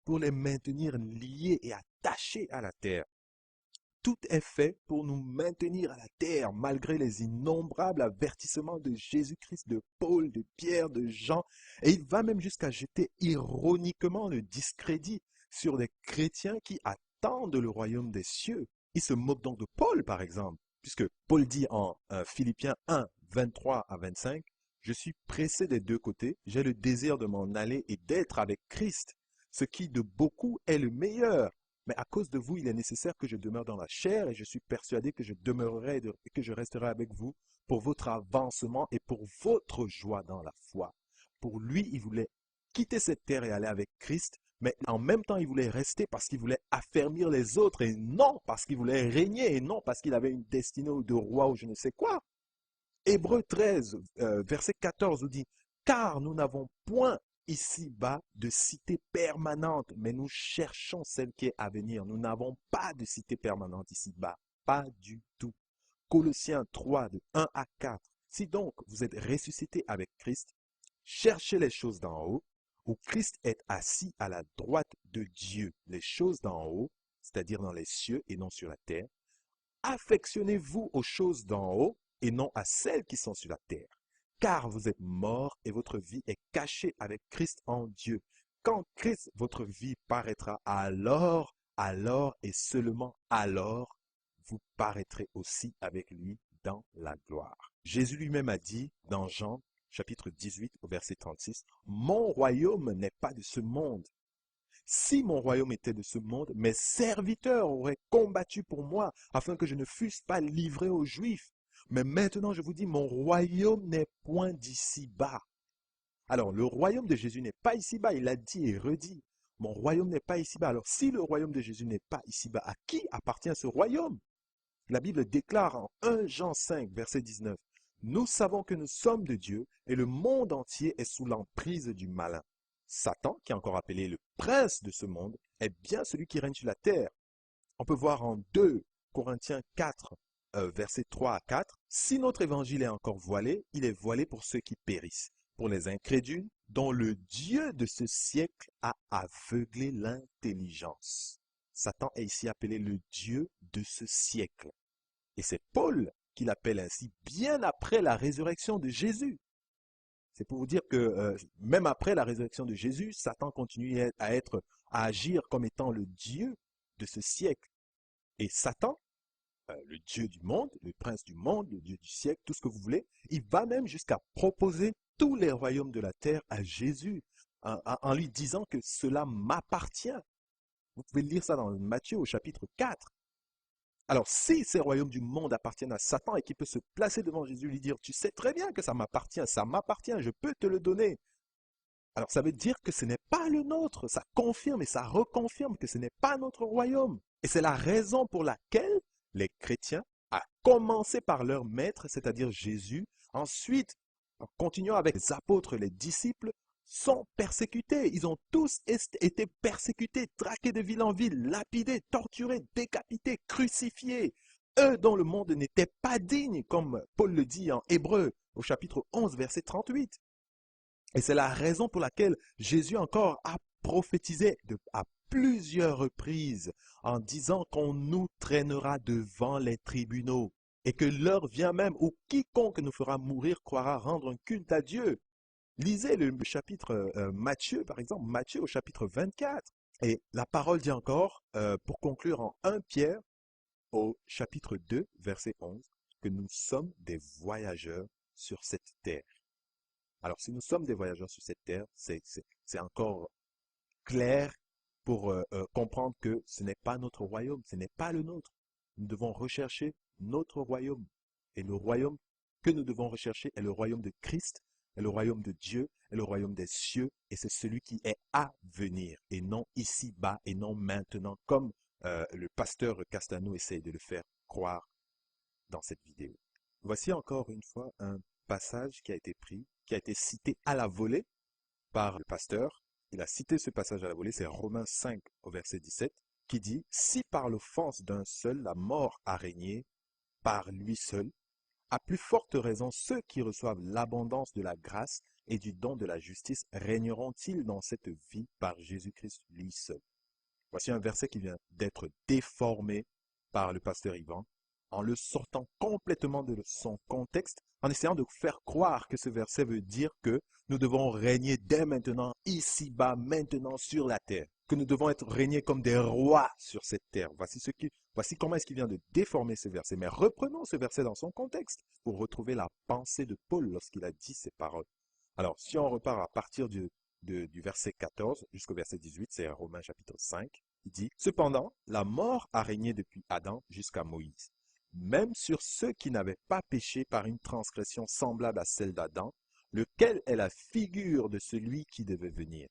pour les maintenir liés et attachés à la terre. Tout est fait pour nous maintenir à la terre, malgré les innombrables avertissements de Jésus-Christ, de Paul, de Pierre, de Jean. Et il va même jusqu'à jeter ironiquement le discrédit sur les chrétiens qui attendent le royaume des cieux. Il se moque donc de Paul, par exemple, puisque Paul dit en Philippiens 1, 23 à 25, « Je suis pressé des deux côtés, j'ai le désir de m'en aller et d'être avec Christ, ce qui de beaucoup est le meilleur. Mais à cause de vous, il est nécessaire que je demeure dans la chair et je suis persuadé que je demeurerai et que je resterai avec vous pour votre avancement et pour votre joie dans la foi. » Pour lui, il voulait quitter cette terre et aller avec Christ, mais en même temps, il voulait rester parce qu'il voulait affermir les autres et non parce qu'il voulait régner et non parce qu'il avait une destinée de roi ou je ne sais quoi. Hébreux 13, verset 14 nous dit « Car nous n'avons point ici-bas de cité permanente, mais nous cherchons celle qui est à venir. Nous n'avons pas de cité permanente ici-bas, pas du tout. » Colossiens 3, de 1 à 4. Si donc vous êtes ressuscité avec Christ, cherchez les choses d'en haut, où Christ est assis à la droite de Dieu, les choses d'en haut, c'est-à-dire dans les cieux et non sur la terre. Affectionnez-vous aux choses d'en haut et non à celles qui sont sur la terre. Car vous êtes morts et votre vie est cachée avec Christ en Dieu. Quand Christ, votre vie, paraîtra, alors et seulement alors, vous paraîtrez aussi avec lui dans la gloire. Jésus lui-même a dit dans Jean, chapitre 18, au verset 36, « Mon royaume n'est pas de ce monde. Si mon royaume était de ce monde, mes serviteurs auraient combattu pour moi, afin que je ne fusse pas livré aux Juifs. Mais maintenant, je vous dis, mon royaume n'est point d'ici-bas. » Alors, le royaume de Jésus n'est pas ici-bas, il l'a dit et redit. Mon royaume n'est pas ici-bas. Alors, si le royaume de Jésus n'est pas ici-bas, à qui appartient ce royaume? La Bible déclare en 1 Jean 5, verset 19, « Nous savons que nous sommes de Dieu et le monde entier est sous l'emprise du malin. Satan, qui est encore appelé le prince de ce monde, est bien celui qui règne sur la terre. » On peut voir en 2 Corinthiens 4, versets 3 à 4, « Si notre évangile est encore voilé, il est voilé pour ceux qui périssent, pour les incrédules, dont le Dieu de ce siècle a aveuglé l'intelligence. Satan est ici appelé le Dieu de ce siècle. Et c'est Paul qui l'appelle ainsi bien après la résurrection de Jésus. C'est pour vous dire que même après la résurrection de Jésus, Satan continue à agir comme étant le Dieu de ce siècle. Et Satan, le Dieu du monde, le prince du monde, le Dieu du siècle, tout ce que vous voulez, il va même jusqu'à proposer tous les royaumes de la terre à Jésus, en lui disant que cela m'appartient. Vous pouvez lire ça dans Matthieu au chapitre 4. Alors, si ces royaumes du monde appartiennent à Satan et qu'il peut se placer devant Jésus et lui dire, tu sais très bien que ça m'appartient, je peux te le donner. Alors, ça veut dire que ce n'est pas le nôtre. Ça confirme et ça reconfirme que ce n'est pas notre royaume. Et c'est la raison pour laquelle les chrétiens, à commencer par leur maître, c'est-à-dire Jésus, ensuite, en continuant avec les apôtres, les disciples, sont persécutés. Ils ont tous été persécutés, traqués de ville en ville, lapidés, torturés, décapités, crucifiés. Eux dont le monde n'était pas digne, comme Paul le dit en Hébreux, au chapitre 11, verset 38. Et c'est la raison pour laquelle Jésus encore a prophétisé à plusieurs reprises en disant qu'on nous traînera devant les tribunaux et que l'heure vient même où quiconque nous fera mourir croira rendre un culte à Dieu. Lisez le chapitre Matthieu, par exemple, Matthieu au chapitre 24. Et la parole dit encore, pour conclure en 1 Pierre, au chapitre 2, verset 11, que nous sommes des voyageurs sur cette terre. Alors, si nous sommes des voyageurs sur cette terre, c'est encore clair pour comprendre que ce n'est pas notre royaume, ce n'est pas le nôtre. Nous devons rechercher notre royaume. Et le royaume que nous devons rechercher est le royaume de Christ, est le royaume de Dieu, est le royaume des cieux, et c'est celui qui est à venir, et non ici-bas, et non maintenant, comme le pasteur Castano essaie de le faire croire dans cette vidéo. Voici encore une fois un passage qui a été pris, qui a été cité à la volée par le pasteur. Il a cité ce passage à la volée, c'est Romains 5 au verset 17, qui dit « Si par l'offense d'un seul la mort a régné, par lui seul, à plus forte raison, ceux qui reçoivent l'abondance de la grâce et du don de la justice régneront-ils dans cette vie par Jésus-Christ lui seul. » Voici un verset qui vient d'être déformé par le pasteur Yvan, en le sortant complètement de son contexte, en essayant de faire croire que ce verset veut dire que nous devons régner dès maintenant, ici-bas, maintenant sur la terre, que nous devons être régnés comme des rois sur cette terre. Voici comment est-ce qu'il vient de déformer ce verset. Mais reprenons ce verset dans son contexte pour retrouver la pensée de Paul lorsqu'il a dit ces paroles. Alors, si on repart à partir du verset 14 jusqu'au verset 18, c'est Romains chapitre 5, il dit « Cependant, la mort a régné depuis Adam jusqu'à Moïse, même sur ceux qui n'avaient pas péché par une transgression semblable à celle d'Adam, lequel est la figure de celui qui devait venir.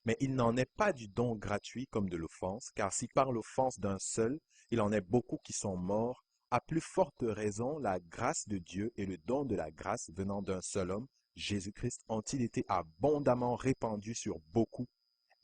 Mais il n'en est pas du don gratuit comme de l'offense, car si par l'offense d'un seul, il en est beaucoup qui sont morts, à plus forte raison, la grâce de Dieu et le don de la grâce venant d'un seul homme, Jésus-Christ, ont-ils été abondamment répandus sur beaucoup.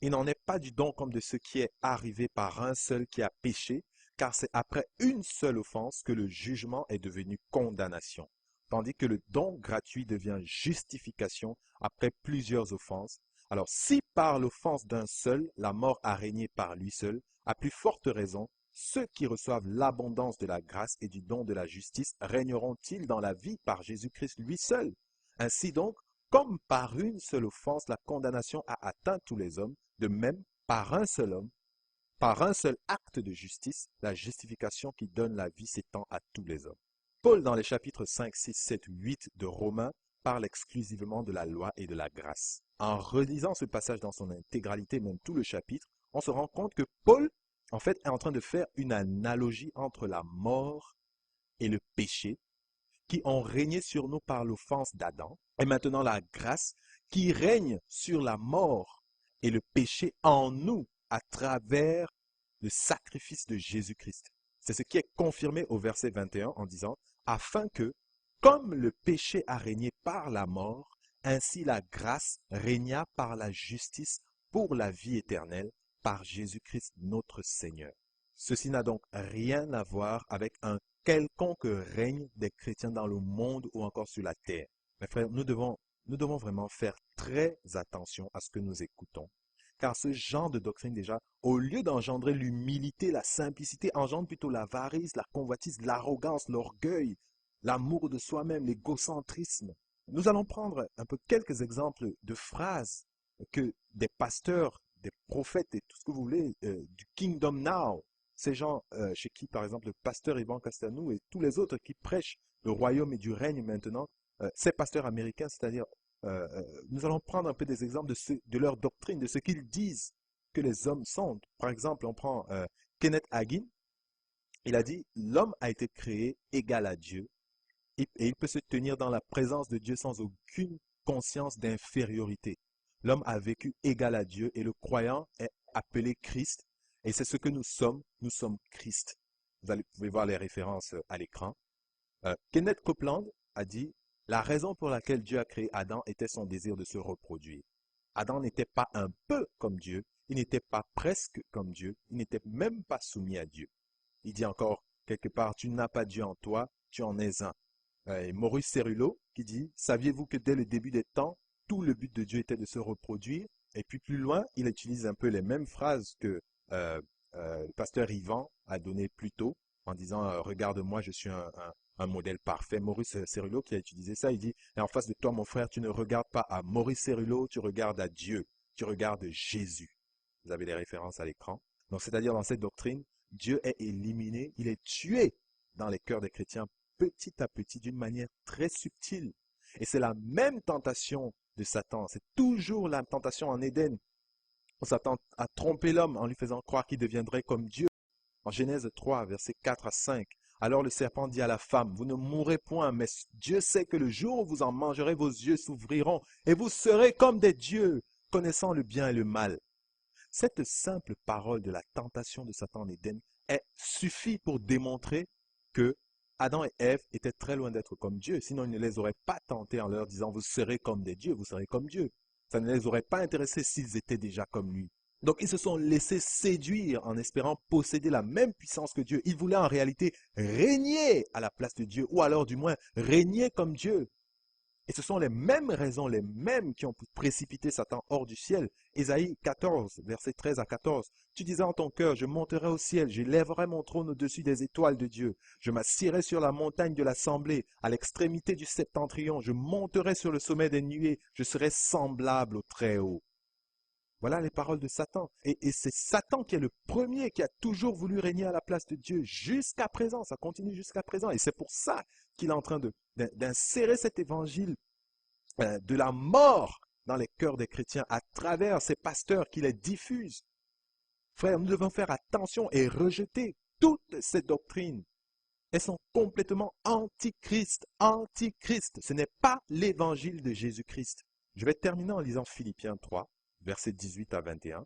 Il n'en est pas du don comme de ce qui est arrivé par un seul qui a péché, car c'est après une seule offense que le jugement est devenu condamnation, tandis que le don gratuit devient justification après plusieurs offenses. Alors si par l'offense d'un seul, la mort a régné par lui seul, à plus forte raison, ceux qui reçoivent l'abondance de la grâce et du don de la justice régneront-ils dans la vie par Jésus-Christ lui seul. Ainsi donc, comme par une seule offense, la condamnation a atteint tous les hommes, de même, par un seul homme, par un seul acte de justice, la justification qui donne la vie s'étend à tous les hommes. Paul, dans les chapitres 5, 6, 7, 8 de Romains, parle exclusivement de la loi et de la grâce. En relisant ce passage dans son intégralité, même tout le chapitre, on se rend compte que Paul, en fait, est en train de faire une analogie entre la mort et le péché, qui ont régné sur nous par l'offense d'Adam, et maintenant la grâce qui règne sur la mort et le péché en nous à travers le sacrifice de Jésus-Christ. C'est ce qui est confirmé au verset 21 en disant « Afin que, comme le péché a régné par la mort, ainsi la grâce régna par la justice pour la vie éternelle par Jésus-Christ notre Seigneur. » Ceci n'a donc rien à voir avec un quelconque règne des chrétiens dans le monde ou encore sur la terre. Mes frères, nous devons nous devons vraiment faire très attention à ce que nous écoutons. Car ce genre de doctrine, déjà, au lieu d'engendrer l'humilité, la simplicité, engendre plutôt l'avarice, la convoitise, l'arrogance, l'orgueil, l'amour de soi-même, l'égocentrisme. Nous allons prendre un peu quelques exemples de phrases que des pasteurs, des prophètes et tout ce que vous voulez, du Kingdom Now, ces gens chez qui, par exemple, le pasteur Yvan Castanou et tous les autres qui prêchent le royaume et du règne maintenant, ces pasteurs américains, c'est-à-dire, nous allons prendre un peu des exemples de leur doctrine, de ce qu'ils disent que les hommes sont. Par exemple, on prend Kenneth Hagin, il a dit, l'homme a été créé égal à Dieu et il peut se tenir dans la présence de Dieu sans aucune conscience d'infériorité. L'homme a vécu égal à Dieu et le croyant est appelé Christ. Et c'est ce que nous sommes Christ. Vous pouvez voir les références à l'écran. Kenneth Copeland a dit, la raison pour laquelle Dieu a créé Adam était son désir de se reproduire. Adam n'était pas un peu comme Dieu, il n'était pas presque comme Dieu, il n'était même pas soumis à Dieu. Il dit encore quelque part, tu n'as pas Dieu en toi, tu en es un. Et Maurice Cerullo qui dit, saviez-vous que dès le début des temps, tout le but de Dieu était de se reproduire? Et puis plus loin, il utilise un peu les mêmes phrases que le pasteur Yvan a donné plus tôt, en disant, regarde-moi, je suis un modèle parfait. Maurice Cerullo qui a utilisé ça, il dit, et en face de toi, mon frère, tu ne regardes pas à Maurice Cerullo, tu regardes à Dieu, tu regardes Jésus. Vous avez les références à l'écran. Donc, c'est-à-dire dans cette doctrine, Dieu est éliminé, il est tué dans les cœurs des chrétiens petit à petit, d'une manière très subtile. Et c'est la même tentation de Satan. C'est toujours la tentation en Éden. Satan a trompé l'homme en lui faisant croire qu'il deviendrait comme Dieu. En Genèse 3, versets 4 à 5. Alors le serpent dit à la femme, vous ne mourrez point, mais Dieu sait que le jour où vous en mangerez, vos yeux s'ouvriront et vous serez comme des dieux, connaissant le bien et le mal. Cette simple parole de la tentation de Satan en Éden suffit pour démontrer que Adam et Ève étaient très loin d'être comme Dieu, sinon ils ne les auraient pas tentés en leur disant « vous serez comme des dieux, vous serez comme Dieu ». Ça ne les aurait pas intéressés s'ils étaient déjà comme lui. Donc ils se sont laissés séduire en espérant posséder la même puissance que Dieu. Ils voulaient en réalité régner à la place de Dieu, ou alors du moins régner comme Dieu. Et ce sont les mêmes raisons, les mêmes qui ont précipité Satan hors du ciel. Ésaïe 14, versets 13 à 14. Tu disais en ton cœur, je monterai au ciel, j'élèverai mon trône au-dessus des étoiles de Dieu. Je m'assierai sur la montagne de l'assemblée, à l'extrémité du septentrion. Je monterai sur le sommet des nuées, je serai semblable au Très-Haut. Voilà les paroles de Satan. Et c'est Satan qui est le premier qui a toujours voulu régner à la place de Dieu jusqu'à présent. Ça continue jusqu'à présent. Et c'est pour ça qu'il est en train d'insérer cet évangile de la mort dans les cœurs des chrétiens à travers ces pasteurs qui les diffusent. Frères, nous devons faire attention et rejeter toutes ces doctrines. Elles sont complètement antichrist. Antichrist. Ce n'est pas l'évangile de Jésus-Christ. Je vais terminer en lisant Philippiens 3. Versets 18 à 21.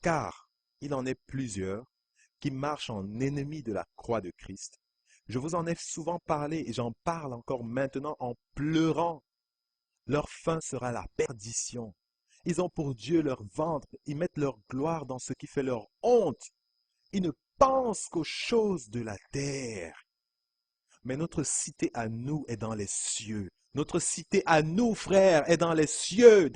Car il en est plusieurs qui marchent en ennemis de la croix de Christ. Je vous en ai souvent parlé et j'en parle encore maintenant en pleurant. Leur fin sera la perdition. Ils ont pour Dieu leur ventre, ils mettent leur gloire dans ce qui fait leur honte. Ils ne pensent qu'aux choses de la terre. Mais notre cité à nous est dans les cieux. Notre cité à nous, frères, est dans les cieux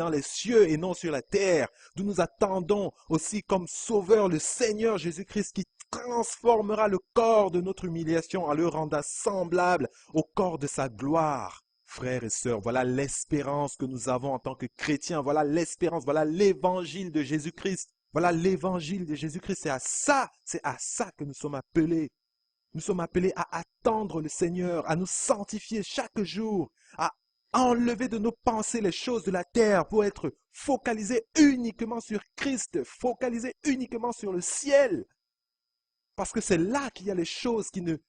et non sur la terre, d'où nous attendons aussi comme sauveur le Seigneur Jésus-Christ qui transformera le corps de notre humiliation en le rendant semblable au corps de sa gloire. Frères et sœurs, voilà l'espérance que nous avons en tant que chrétiens, voilà l'espérance, voilà l'évangile de Jésus-Christ. Voilà l'évangile de Jésus-Christ, c'est à ça que nous sommes appelés. Nous sommes appelés à attendre le Seigneur, à nous sanctifier chaque jour, à enlever de nos pensées les choses de la terre pour être focalisés uniquement sur Christ, focalisés uniquement sur le ciel. Parce que c'est là qu'il y a les choses qui ne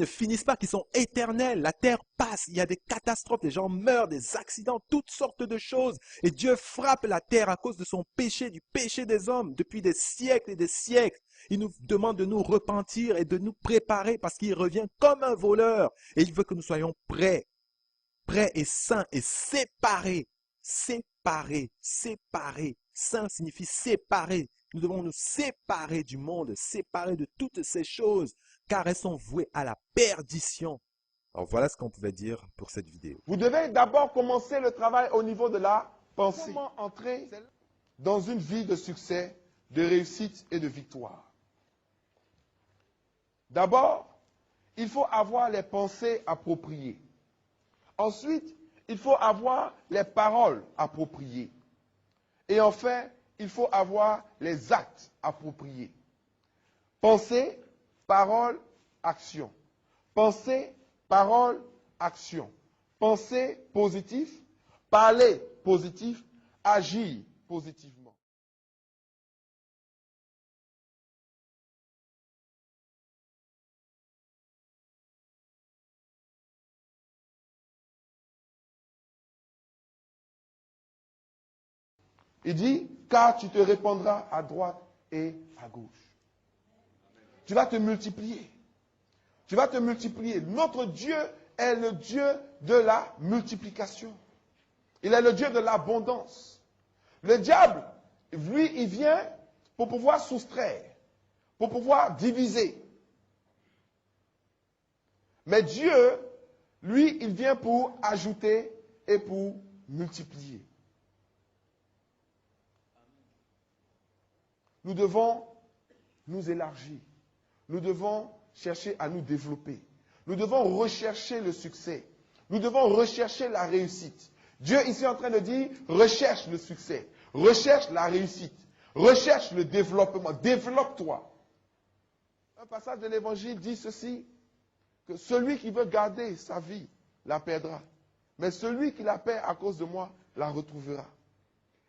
finissent pas, qui sont éternelles. La terre passe, il y a des catastrophes, des gens meurent, des accidents, toutes sortes de choses. Et Dieu frappe la terre à cause de son péché, du péché des hommes, depuis des siècles et des siècles. Il nous demande de nous repentir et de nous préparer parce qu'il revient comme un voleur. Et il veut que nous soyons prêts et saints et séparés. Séparés. Saint signifie séparer. Nous devons nous séparer du monde, séparer de toutes ces choses, car elles sont vouées à la perdition. Alors voilà ce qu'on pouvait dire pour cette vidéo. Vous devez d'abord commencer le travail au niveau de la pensée. Comment entrer dans une vie de succès, de réussite et de victoire? D'abord, il faut avoir les pensées appropriées. Ensuite, il faut avoir les paroles appropriées. Et enfin, il faut avoir les actes appropriés. Pensée, parole, action. Pensée, parole, action. Pensée positive, parler positif, agir positivement. Il dit, car tu te répandras à droite et à gauche. Tu vas te multiplier. Tu vas te multiplier. Notre Dieu est le Dieu de la multiplication. Il est le Dieu de l'abondance. Le diable, lui, il vient pour pouvoir soustraire, pour pouvoir diviser. Mais Dieu, lui, il vient pour ajouter et pour multiplier. Nous devons nous élargir. Nous devons chercher à nous développer. Nous devons rechercher le succès. Nous devons rechercher la réussite. Dieu ici est en train de dire, recherche le succès, recherche la réussite, recherche le développement, développe-toi. Un passage de l'Évangile dit ceci, que celui qui veut garder sa vie la perdra, mais celui qui la perd à cause de moi la retrouvera.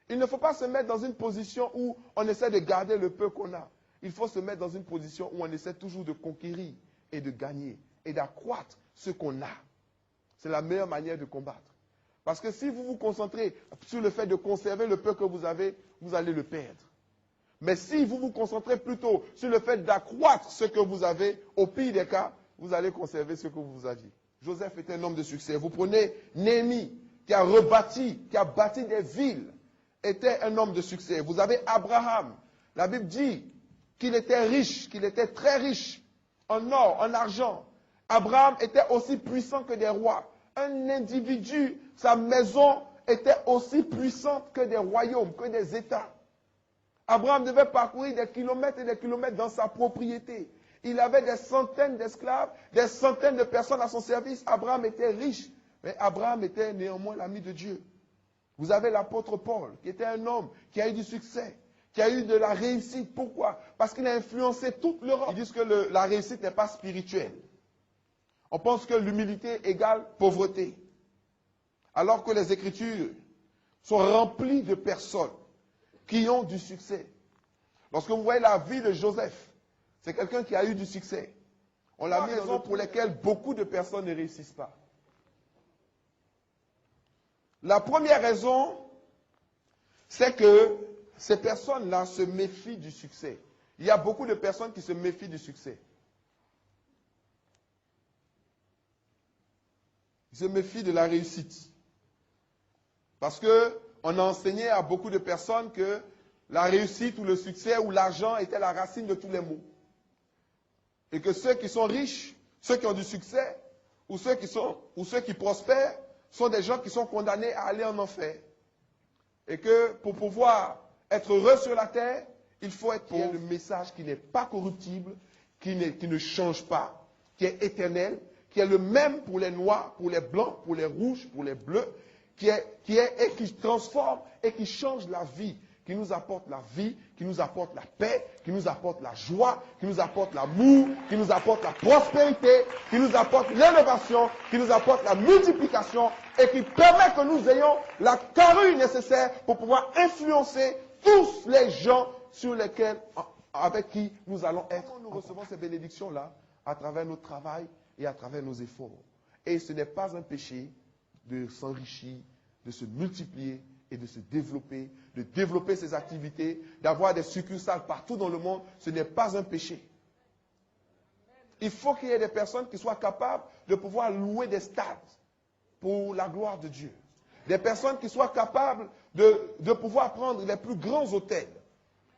Il ne faut pas se mettre dans une position où on essaie de garder le peu qu'on a. Il faut se mettre dans une position où on essaie toujours de conquérir et de gagner et d'accroître ce qu'on a. C'est la meilleure manière de combattre. Parce que si vous vous concentrez sur le fait de conserver le peu que vous avez, vous allez le perdre. Mais si vous vous concentrez plutôt sur le fait d'accroître ce que vous avez, au pire des cas, vous allez conserver ce que vous aviez. Joseph était un homme de succès. Vous prenez Néhémie, qui a rebâti, qui a bâti des villes, était un homme de succès. Vous avez Abraham. La Bible dit qu'il était riche, qu'il était très riche en or, en argent. Abraham était aussi puissant que des rois. Un individu, sa maison était aussi puissante que des royaumes, que des États. Abraham devait parcourir des kilomètres et des kilomètres dans sa propriété. Il avait des centaines d'esclaves, des centaines de personnes à son service. Abraham était riche, mais Abraham était néanmoins l'ami de Dieu. Vous avez l'apôtre Paul, qui était un homme qui a eu du succès, qui a eu de la réussite. Pourquoi? Parce qu'il a influencé toute l'Europe. Ils disent que la réussite n'est pas spirituelle. On pense que l'humilité égale pauvreté. Alors que les Écritures sont remplies de personnes qui ont du succès. Lorsque vous voyez la vie de Joseph, c'est quelqu'un qui a eu du succès. On l'a mis raison pour lesquelles beaucoup de personnes ne réussissent pas. La première raison, c'est que ces personnes-là se méfient du succès. Il y a beaucoup de personnes qui se méfient du succès. Ils se méfient de la réussite. Parce qu'on a enseigné à beaucoup de personnes que la réussite ou le succès ou l'argent était la racine de tous les maux. Et que ceux qui sont riches, ceux qui ont du succès, ou ceux qui prospèrent, sont des gens qui sont condamnés à aller en enfer. Et que pour pouvoir être heureux sur la terre, il faut être pour le message qui n'est pas corruptible, qui ne change pas, qui est éternel, qui est le même pour les noirs, pour les blancs, pour les rouges, pour les bleus, qui transforme et qui change la vie, qui nous apporte la vie, qui nous apporte la paix, qui nous apporte la joie, qui nous apporte l'amour, qui nous apporte la prospérité, qui nous apporte l'élévation, qui nous apporte la multiplication et qui permet que nous ayons la carrure nécessaire pour pouvoir influencer tous les gens avec qui nous allons être. Nous recevons ces bénédictions-là à travers notre travail et à travers nos efforts. Et ce n'est pas un péché de s'enrichir, de se multiplier et de se développer, de développer ses activités, d'avoir des succursales partout dans le monde. Ce n'est pas un péché. Il faut qu'il y ait des personnes qui soient capables de pouvoir louer des stades pour la gloire de Dieu. Des personnes qui soient capables de pouvoir prendre les plus grands hôtels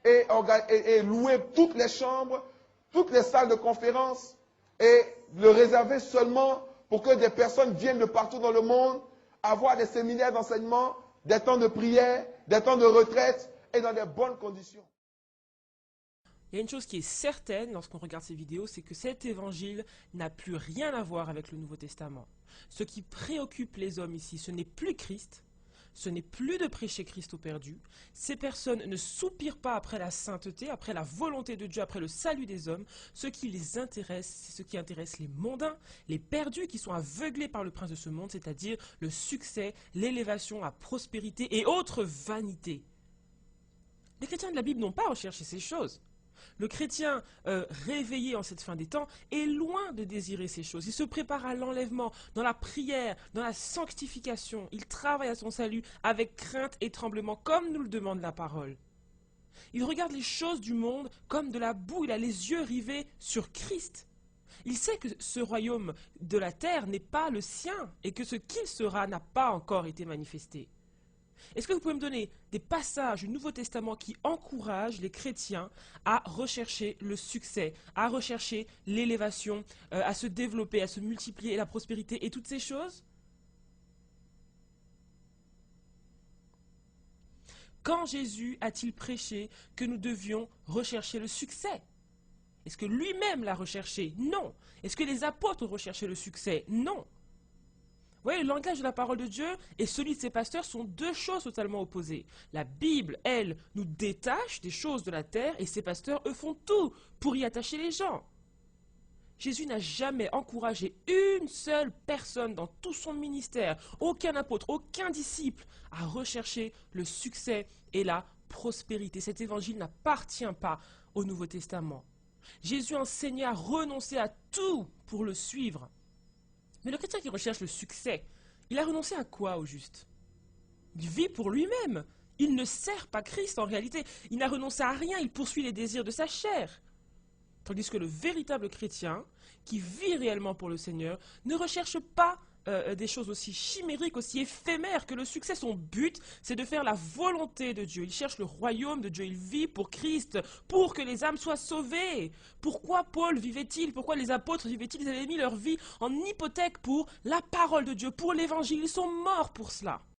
et louer toutes les chambres, toutes les salles de conférence et le réserver seulement pour que des personnes viennent de partout dans le monde, avoir des séminaires d'enseignement, des temps de prière, des temps de retraite et dans des bonnes conditions. Il y a une chose qui est certaine lorsqu'on regarde ces vidéos, c'est que cet évangile n'a plus rien à voir avec le Nouveau Testament. Ce qui préoccupe les hommes ici, ce n'est plus Christ, ce n'est plus de prêcher Christ aux perdus. Ces personnes ne soupirent pas après la sainteté, après la volonté de Dieu, après le salut des hommes. Ce qui les intéresse, c'est ce qui intéresse les mondains, les perdus qui sont aveuglés par le prince de ce monde, c'est-à-dire le succès, l'élévation, la prospérité et autres vanités. Les chrétiens de la Bible n'ont pas recherché ces choses. Le chrétien réveillé en cette fin des temps est loin de désirer ces choses. Il se prépare à l'enlèvement, dans la prière, dans la sanctification. Il travaille à son salut avec crainte et tremblement, comme nous le demande la parole. Il regarde les choses du monde comme de la boue. Il a les yeux rivés sur Christ. Il sait que ce royaume de la terre n'est pas le sien et que ce qu'il sera n'a pas encore été manifesté. Est-ce que vous pouvez me donner des passages du Nouveau Testament qui encouragent les chrétiens à rechercher le succès, à rechercher l'élévation, à se développer, à se multiplier, la prospérité et toutes ces choses? Quand Jésus a-t-il prêché que nous devions rechercher le succès? Est-ce que lui-même l'a recherché? Non. Est-ce que les apôtres ont recherché le succès? Non. Vous voyez, le langage de la parole de Dieu et celui de ses pasteurs sont deux choses totalement opposées. La Bible, elle, nous détache des choses de la terre et ses pasteurs, eux, font tout pour y attacher les gens. Jésus n'a jamais encouragé une seule personne dans tout son ministère, aucun apôtre, aucun disciple, à rechercher le succès et la prospérité. Cet évangile n'appartient pas au Nouveau Testament. Jésus enseignait à renoncer à tout pour le suivre. Mais le chrétien qui recherche le succès, il a renoncé à quoi au juste? Il vit pour lui-même. Il ne sert pas Christ en réalité. Il n'a renoncé à rien, il poursuit les désirs de sa chair. Tandis que le véritable chrétien, qui vit réellement pour le Seigneur, ne recherche pas des choses aussi chimériques, aussi éphémères que le succès. Son but, c'est de faire la volonté de Dieu. Il cherche le royaume de Dieu. Il vit pour Christ, pour que les âmes soient sauvées. Pourquoi Paul vivait-il? Pourquoi les apôtres vivaient-ils? Ils avaient mis leur vie en hypothèque pour la parole de Dieu, pour l'évangile. Ils sont morts pour cela.